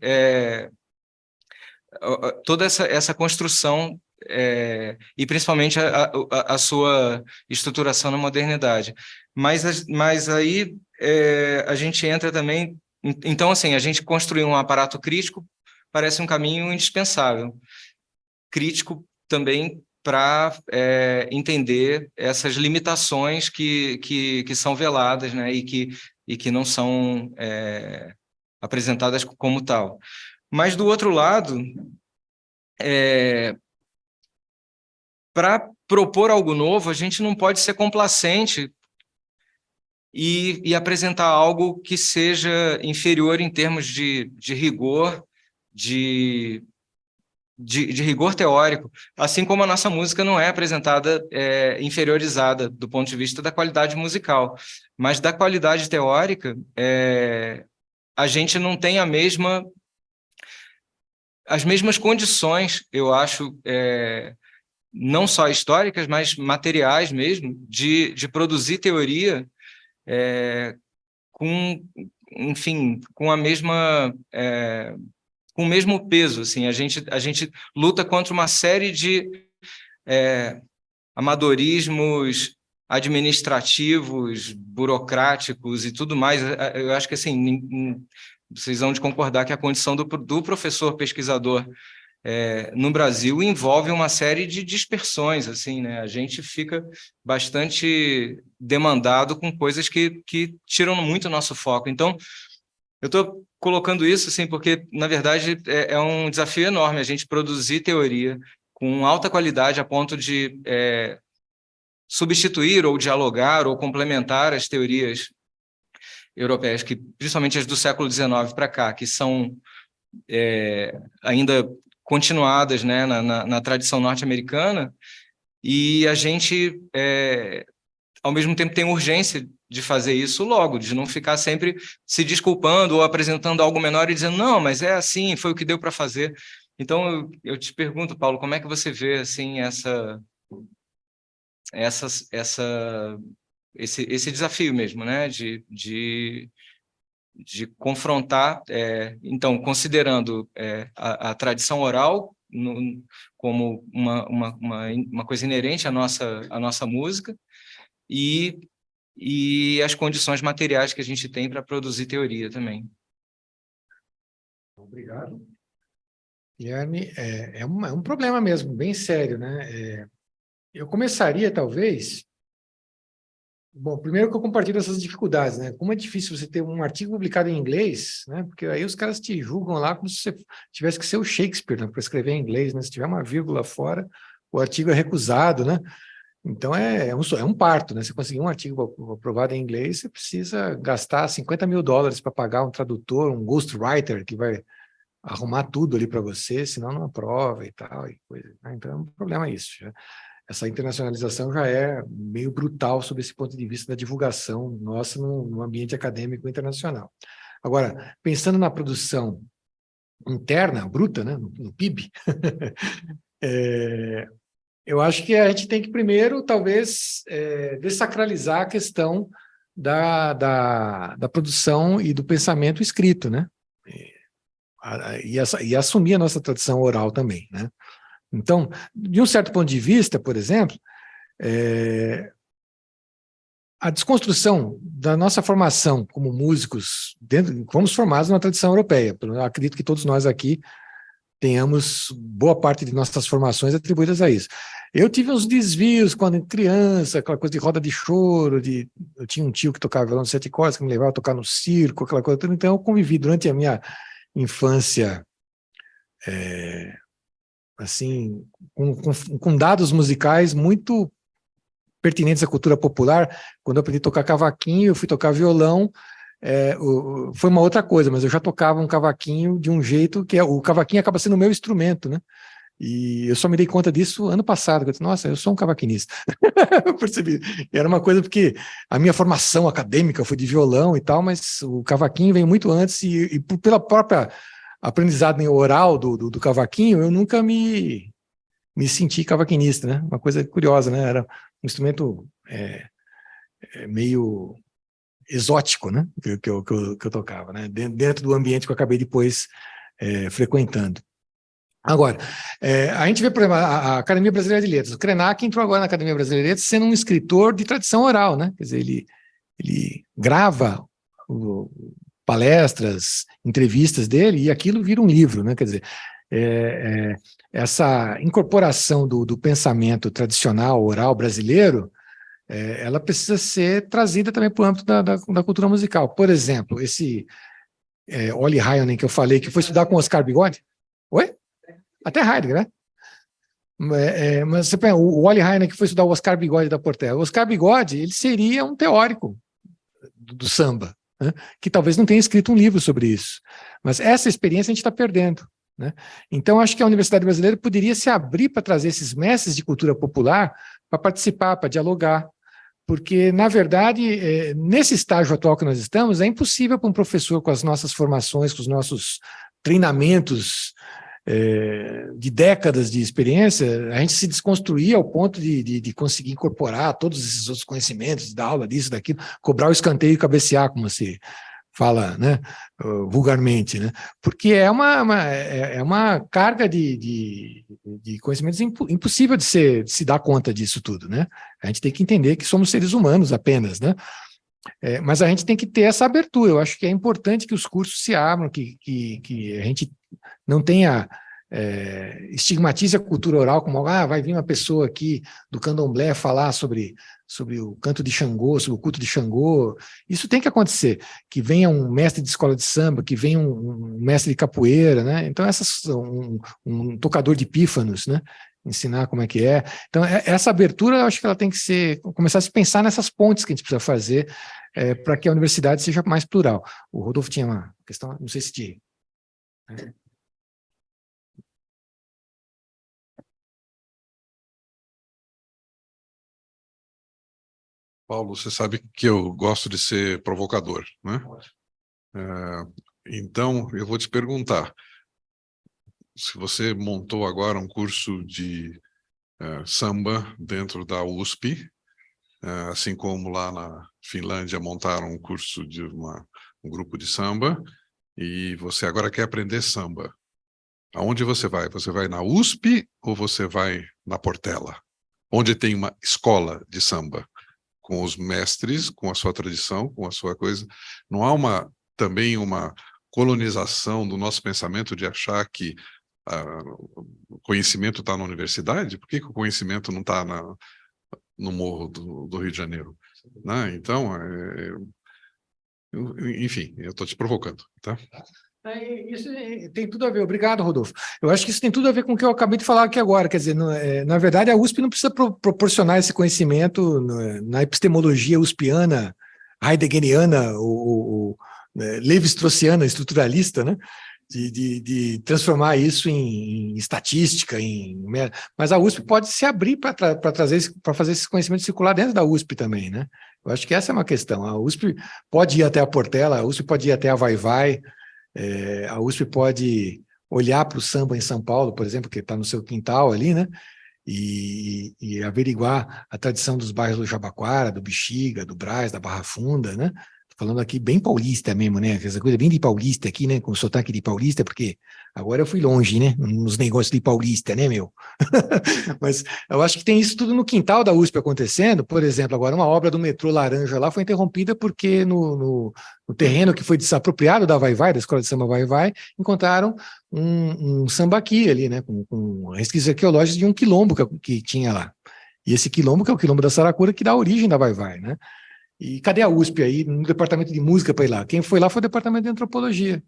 toda essa construção e principalmente a sua estruturação na modernidade. Mas aí a gente entra também... Então, assim, a gente construir um aparato crítico parece um caminho indispensável. Crítico também para entender essas limitações que são veladas, né, e que não são apresentadas como tal. Mas, do outro lado, para propor algo novo, a gente não pode ser complacente e apresentar algo que seja inferior em termos de rigor, de rigor teórico, assim como a nossa música não é apresentada inferiorizada do ponto de vista da qualidade musical, mas da qualidade teórica, a gente não tem as mesmas condições, eu acho, não só históricas, mas materiais mesmo, de produzir teoria enfim, com a mesma... com o mesmo peso, assim, a gente luta contra uma série de amadorismos administrativos, burocráticos e tudo mais. Eu acho que, assim, vocês vão de concordar que a condição do professor pesquisador no Brasil envolve uma série de dispersões, assim, né? A gente fica bastante demandado com coisas que tiram muito o nosso foco. Então, eu estou colocando isso assim, porque, na verdade, é um desafio enorme a gente produzir teoria com alta qualidade a ponto de substituir ou dialogar ou complementar as teorias europeias, que, principalmente as do século XIX para cá, que são ainda continuadas, né, na tradição norte-americana, e a gente, ao mesmo tempo, tem urgência de fazer isso logo, de não ficar sempre se desculpando ou apresentando algo menor e dizendo, não, mas é assim, foi o que deu para fazer. Então, eu te pergunto, Paulo, como é que você vê assim, esse desafio mesmo, né, de confrontar, então, considerando a tradição oral como uma coisa inerente à nossa música, e as condições materiais que a gente tem para produzir teoria também. Obrigado. Guilherme, é um problema mesmo, bem sério, né? Eu começaria, talvez... Bom, primeiro que eu compartilho essas dificuldades, né? Como é difícil você ter um artigo publicado em inglês, né? Porque aí os caras te julgam lá como se você tivesse que ser o Shakespeare, né? Para escrever em inglês, né? Se tiver uma vírgula fora, o artigo é recusado, né? Então, é um parto, né? Você conseguir um artigo aprovado em inglês, você precisa gastar $50 mil para pagar um tradutor, um ghostwriter, que vai arrumar tudo ali para você, senão não aprova e tal. E coisa, né? Então, é um problema isso. Essa internacionalização já é meio brutal sob esse ponto de vista da divulgação nossa no ambiente acadêmico internacional. Agora, pensando na produção interna, bruta, né? no PIB, eu acho que a gente tem que primeiro, talvez, dessacralizar a questão da produção e do pensamento escrito, né? E assumir a nossa tradição oral também, né? Então, de um certo ponto de vista, por exemplo, a desconstrução da nossa formação como músicos, fomos formados na tradição europeia. Eu acredito que todos nós aqui tenhamos boa parte de nossas formações atribuídas a isso. Eu tive uns desvios quando criança, aquela coisa de roda de choro, eu tinha um tio que tocava violão de 7 cordas, que me levava a tocar no circo, aquela coisa toda. Então eu convivi durante a minha infância assim, com dados musicais muito pertinentes à cultura popular. Quando eu aprendi a tocar cavaquinho, eu fui tocar violão, foi uma outra coisa, mas eu já tocava um cavaquinho de um jeito que o cavaquinho acaba sendo o meu instrumento, né? E eu só me dei conta disso ano passado, que eu disse, nossa, eu sou um cavaquinista. Eu percebi. Era uma coisa porque a minha formação acadêmica foi de violão e tal, mas o cavaquinho veio muito antes e pela própria aprendizado oral do cavaquinho, eu nunca me senti cavaquinista, né? Uma coisa curiosa, né? Era um instrumento meio exótico, né? Que eu tocava, né? Dentro do ambiente que eu acabei depois frequentando. Agora, a gente vê, por exemplo, a Academia Brasileira de Letras. O Krenak entrou agora na Academia Brasileira de Letras sendo um escritor de tradição oral, né? Quer dizer, ele grava palestras, entrevistas dele, e aquilo vira um livro, né? Quer dizer, essa incorporação do pensamento tradicional, oral brasileiro, ela precisa ser trazida também para o âmbito da cultura musical. Por exemplo, esse Olli Heinonen que eu falei, que foi estudar com Oscar Bigode. Oi? Até Heidegger, né? Mas você pensa, o Wally Heine, que foi estudar o Oscar Bigode da Portela. O Oscar Bigode, ele seria um teórico do samba, né? Que talvez não tenha escrito um livro sobre isso. Mas essa experiência a gente está perdendo, né? Então, acho que a Universidade Brasileira poderia se abrir para trazer esses mestres de cultura popular para participar, para dialogar, porque, na verdade, nesse estágio atual que nós estamos, é impossível para um professor, com as nossas formações, com os nossos treinamentos de décadas de experiência, a gente se desconstruir ao ponto de conseguir incorporar todos esses outros conhecimentos, da aula, disso, daquilo, cobrar o escanteio e cabecear, como se fala, né, vulgarmente, né? Porque é uma carga de conhecimentos impossível de se dar conta disso tudo, né? A gente tem que entender que somos seres humanos apenas, né? Mas a gente tem que ter essa abertura. Eu acho que é importante que os cursos se abram, que a gente não tenha estigmatize a cultura oral como vai vir uma pessoa aqui do candomblé falar sobre o canto de Xangô, sobre o culto de Xangô. Isso tem que acontecer, que venha um mestre de escola de samba, que venha um mestre de capoeira, né? Então um tocador de pífanos, né? Ensinar como é que é. Então essa abertura, eu acho que ela tem que começar a se pensar nessas pontes que a gente precisa fazer para que a universidade seja mais plural. O Rodolfo tinha uma questão, não sei se Paulo, você sabe que eu gosto de ser provocador, né? Então, eu vou te perguntar, se você montou agora um curso de samba dentro da USP, assim como lá na Finlândia montaram um curso de um grupo de samba, e você agora quer aprender samba. Aonde você vai? Você vai na USP ou você vai na Portela? Onde tem uma escola de samba? Com os mestres, com a sua tradição, com a sua coisa. Não há também uma colonização do nosso pensamento de achar que o conhecimento está na universidade? Por que o conhecimento não está no Morro do Rio de Janeiro? Né? Então, enfim, eu estou te provocando, tá? Isso tem tudo a ver. Obrigado, Rodolfo. Eu acho que isso tem tudo a ver com o que eu acabei de falar aqui agora. Quer dizer, na verdade, a USP não precisa proporcionar esse conhecimento na epistemologia uspiana, heideggeriana, ou levi-straussiana, estruturalista, né? De transformar isso em estatística, mas a USP pode se abrir para fazer esse conhecimento circular dentro da USP também, né? Eu acho que essa é uma questão. A USP pode ir até a Portela, a USP pode ir até a Vai-Vai. A USP pode olhar para o samba em São Paulo, por exemplo, que está no seu quintal ali, né? E averiguar a tradição dos bairros do Jabaquara, do Bexiga, do Brás, da Barra Funda, né? Tô falando aqui bem paulista mesmo, né? Essa coisa bem de paulista aqui, né? Com sotaque de paulista, porque agora eu fui longe, né? Nos negócios de paulista, né, meu? Mas eu acho que tem isso tudo no quintal da USP acontecendo. Por exemplo, agora uma obra do metrô Laranja lá foi interrompida porque no terreno que foi desapropriado da Vai-Vai, da Escola de Samba Vai-Vai, encontraram um sambaqui ali, né? Com resquícios arqueológicos de um quilombo que tinha lá. E esse quilombo, que é o quilombo da Saracura, que dá origem da Vai-Vai, né? E cadê a USP aí, no departamento de música para ir lá? Quem foi lá foi o departamento de antropologia,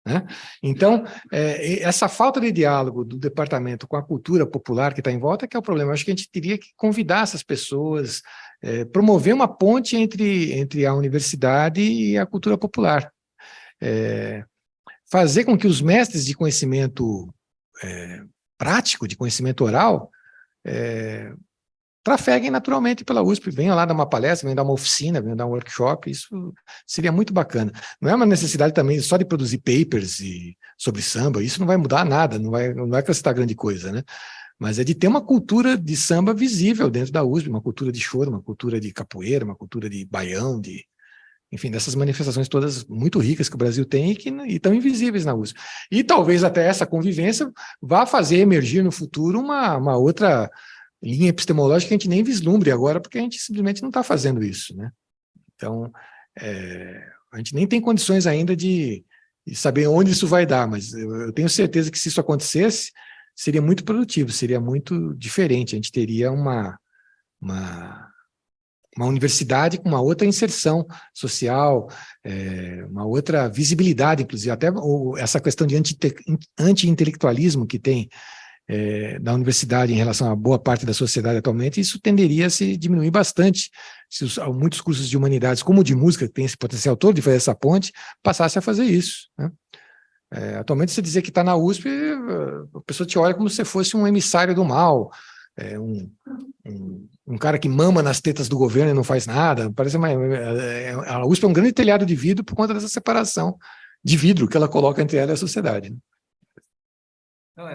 né? Então, essa falta de diálogo do departamento com a cultura popular que está em volta é que é o problema. Eu acho que a gente teria que convidar essas pessoas, promover uma ponte entre a universidade e a cultura popular. Fazer com que os mestres de conhecimento prático, de conhecimento oral, trafeguem naturalmente pela USP, venham lá dar uma palestra, venham dar uma oficina, venham dar um workshop, isso seria muito bacana. Não é uma necessidade também só de produzir papers sobre samba, isso não vai mudar nada, não vai acrescentar grande coisa, né? Mas é de ter uma cultura de samba visível dentro da USP, uma cultura de choro, uma cultura de capoeira, uma cultura de baião, enfim, dessas manifestações todas muito ricas que o Brasil tem e estão invisíveis na USP. E talvez até essa convivência vá fazer emergir no futuro uma outra linha epistemológica que a gente nem vislumbre agora, porque a gente simplesmente não está fazendo isso, né? Então, a gente nem tem condições ainda de saber onde isso vai dar, mas eu tenho certeza que se isso acontecesse, seria muito produtivo, seria muito diferente, a gente teria uma uma universidade com uma outra inserção social, uma outra visibilidade, inclusive, até essa questão de anti-intelectualismo que tem da universidade em relação a boa parte da sociedade atualmente, isso tenderia a se diminuir bastante se muitos cursos de humanidades, como o de música, que tem esse potencial todo de fazer essa ponte, passassem a fazer isso, né? Atualmente, você dizer que está na USP, a pessoa te olha como se fosse um emissário do mal, um cara que mama nas tetas do governo e não faz nada. Parece a USP é um grande telhado de vidro por conta dessa separação de vidro que ela coloca entre ela e a sociedade, né? Não,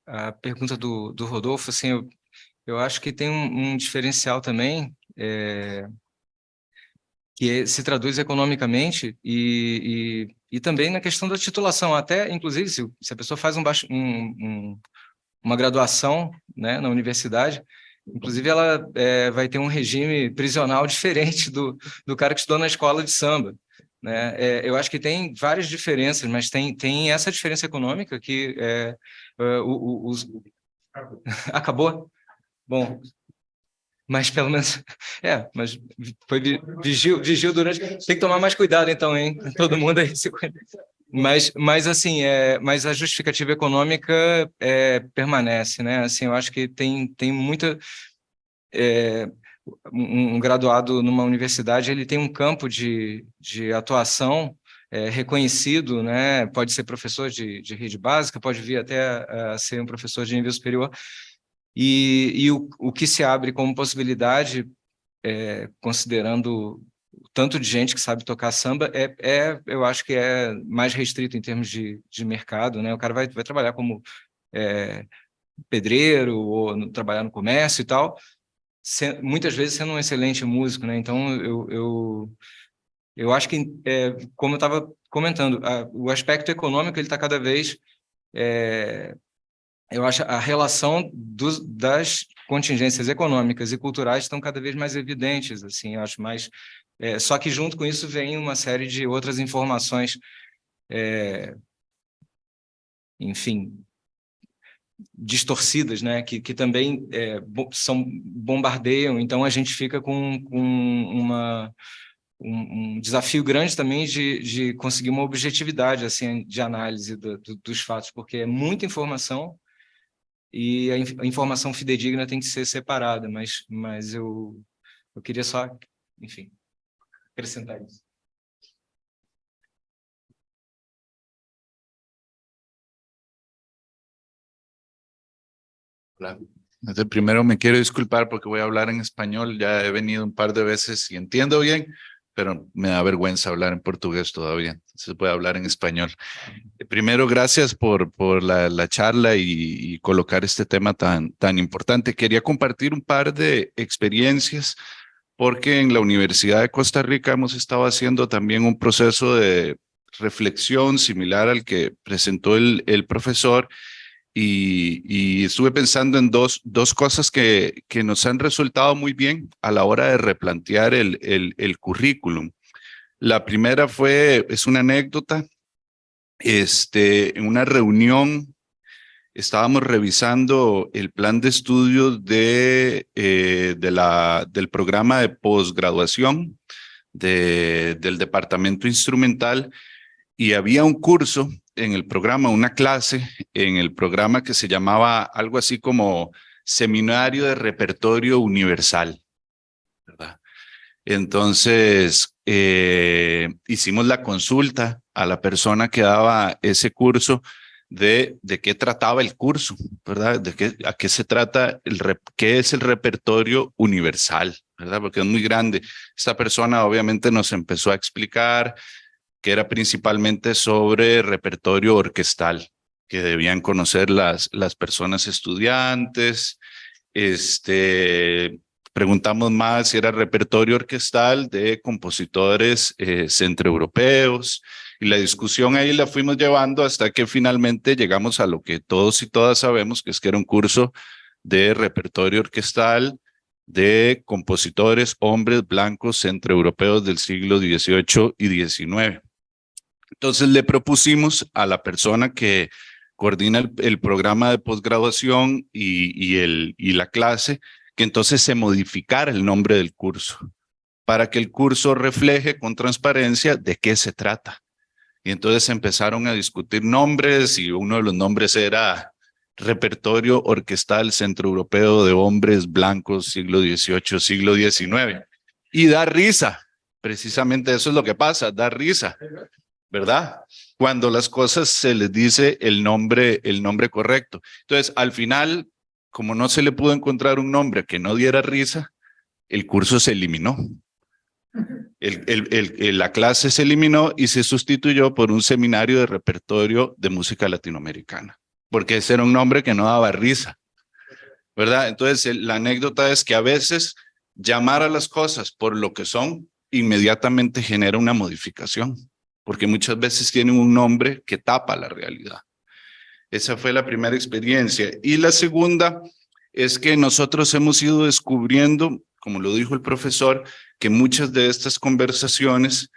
a pergunta do Rodolfo, assim, eu acho que tem um diferencial também, que se traduz economicamente e também na questão da titulação. Até, inclusive, se a pessoa faz uma graduação, né, na universidade, inclusive ela vai ter um regime prisional diferente do cara que estudou na escola de samba, né? Eu acho que tem várias diferenças, mas tem essa diferença econômica que acabou. Bom, mas pelo menos mas foi vigil durante. Tem que tomar mais cuidado então, hein? Todo mundo aí se cuida. Mas assim, mas a justificativa econômica permanece, né? Assim, eu acho que tem muita um graduado numa universidade, ele tem um campo de atuação reconhecido, né? Pode ser professor de rede básica, pode vir até a ser um professor de nível superior, e o que se abre como possibilidade, considerando o tanto de gente que sabe tocar samba, eu acho que é mais restrito em termos de mercado, né? O cara vai trabalhar como pedreiro ou trabalhar no comércio e tal, muitas vezes sendo um excelente músico, né? Então, eu acho que, como eu estava comentando, o aspecto econômico ele está cada vez... eu acho a relação das contingências econômicas e culturais estão cada vez mais evidentes, assim, eu acho mais... só que junto com isso vem uma série de outras informações, enfim, distorcidas, né, que também bombardeiam, então a gente fica com um desafio grande também de conseguir uma objetividade assim, de análise dos fatos, porque é muita informação e a informação fidedigna tem que ser separada, mas eu queria só, enfim, acrescentar isso. Hola. Entonces, primero me quiero disculpar porque voy a hablar en español. Ya he venido un par de veces y entiendo bien, pero me da vergüenza hablar en portugués todavía. Entonces voy a hablar en español. Primero, gracias por la charla y colocar este tema tan importante. Quería compartir un par de experiencias porque en la Universidad de Costa Rica hemos estado haciendo también un proceso de reflexión similar al que presentó el profesor. Y estuve pensando en dos cosas que nos han resultado muy bien a la hora de replantear el currículum. La primera es una anécdota. En una reunión estábamos revisando el plan de estudios del programa de posgraduación del departamento instrumental, y había un curso en el programa, una clase en el programa que se llamaba algo así como Seminario de Repertorio Universal, ¿verdad? Entonces, hicimos la consulta a la persona que daba ese curso de qué trataba el curso, ¿verdad? A qué se trata, qué es el repertorio universal, ¿verdad? Porque es muy grande. Esta persona obviamente nos empezó a explicar que era principalmente sobre repertorio orquestal, que debían conocer las personas estudiantes. Preguntamos más si era repertorio orquestal de compositores centroeuropeos, y la discusión ahí la fuimos llevando hasta que finalmente llegamos a lo que todos y todas sabemos, que es que era un curso de repertorio orquestal de compositores hombres blancos centroeuropeos del siglo XVIII y XIX. Entonces le propusimos a la persona que coordina el programa de posgraduación y la clase que entonces se modificara el nombre del curso, para que el curso refleje con transparencia de qué se trata. Y entonces empezaron a discutir nombres y uno de los nombres era Repertorio Orquestal Centroeuropeo de Hombres Blancos, siglo XVIII, siglo XIX. Y da risa, precisamente eso es lo que pasa, da risa, ¿verdad? Cuando las cosas se les dice el nombre correcto. Entonces, al final, como no se le pudo encontrar un nombre que no diera risa, el curso se eliminó. La clase se eliminó y se sustituyó por un seminario de repertorio de música latinoamericana, porque ese era un nombre que no daba risa, ¿verdad? Entonces, la anécdota es que a veces llamar a las cosas por lo que son inmediatamente genera una modificación, porque muchas veces tienen un nombre que tapa la realidad. Esa fue la primera experiencia. Y la segunda es que nosotros hemos ido descubriendo, como lo dijo el profesor, que muchas de estas conversaciones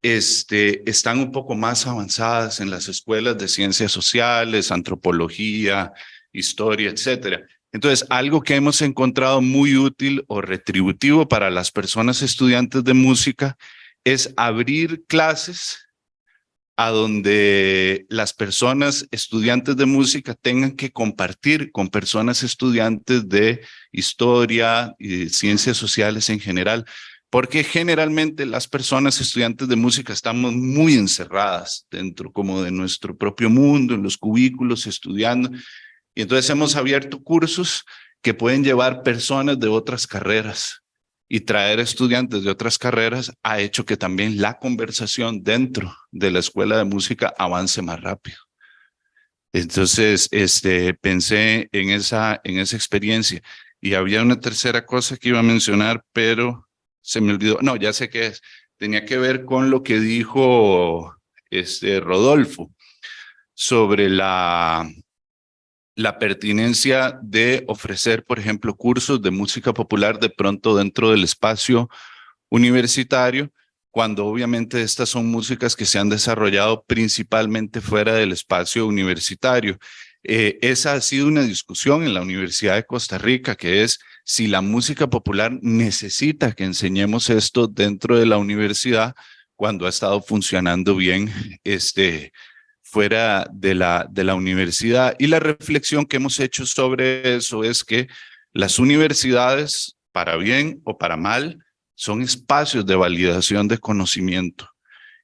están un poco más avanzadas en las escuelas de ciencias sociales, antropología, historia, etcétera. Entonces, algo que hemos encontrado muy útil o retributivo para las personas estudiantes de música es abrir clases a donde las personas estudiantes de música tengan que compartir con personas estudiantes de historia y de ciencias sociales en general, porque generalmente las personas estudiantes de música estamos muy encerradas dentro como de nuestro propio mundo, en los cubículos, estudiando, y entonces hemos abierto cursos que pueden llevar personas de otras carreras, y traer estudiantes de otras carreras ha hecho que también la conversación dentro de la escuela de música avance más rápido. Entonces, pensé en esa experiencia. Y había una tercera cosa que iba a mencionar, pero se me olvidó. No, ya sé qué es. Tenía que ver con lo que dijo Rodolfo sobre la pertinencia de ofrecer, por ejemplo, cursos de música popular de pronto dentro del espacio universitario, cuando obviamente estas son músicas que se han desarrollado principalmente fuera del espacio universitario. Esa ha sido una discusión en la Universidad de Costa Rica, que es si la música popular necesita que enseñemos esto dentro de la universidad cuando ha estado funcionando bien fuera de la universidad. Y la reflexión que hemos hecho sobre eso es que las universidades, para bien o para mal, son espacios de validación de conocimiento.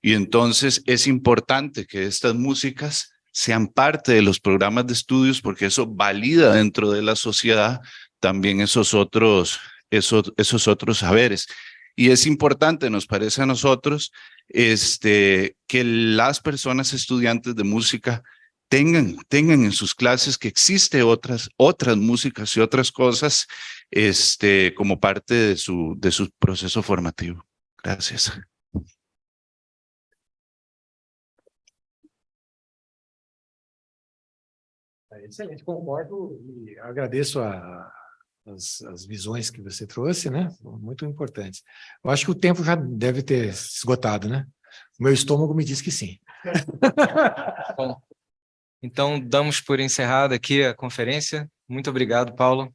Y entonces es importante que estas músicas sean parte de los programas de estudios, porque eso valida dentro de la sociedad también esos otros saberes. Y es importante, nos parece a nosotros, que las personas estudiantes de música tengan en sus clases que existe otras músicas y otras cosas como parte de su proceso formativo. Gracias. Excelente, concordo e agradeço as visões que você trouxe, né? Muito importantes. Eu acho que o tempo já deve ter esgotado, né? O meu estômago me diz que sim. Bom, então damos por encerrada aqui a conferência. Muito obrigado, Paulo.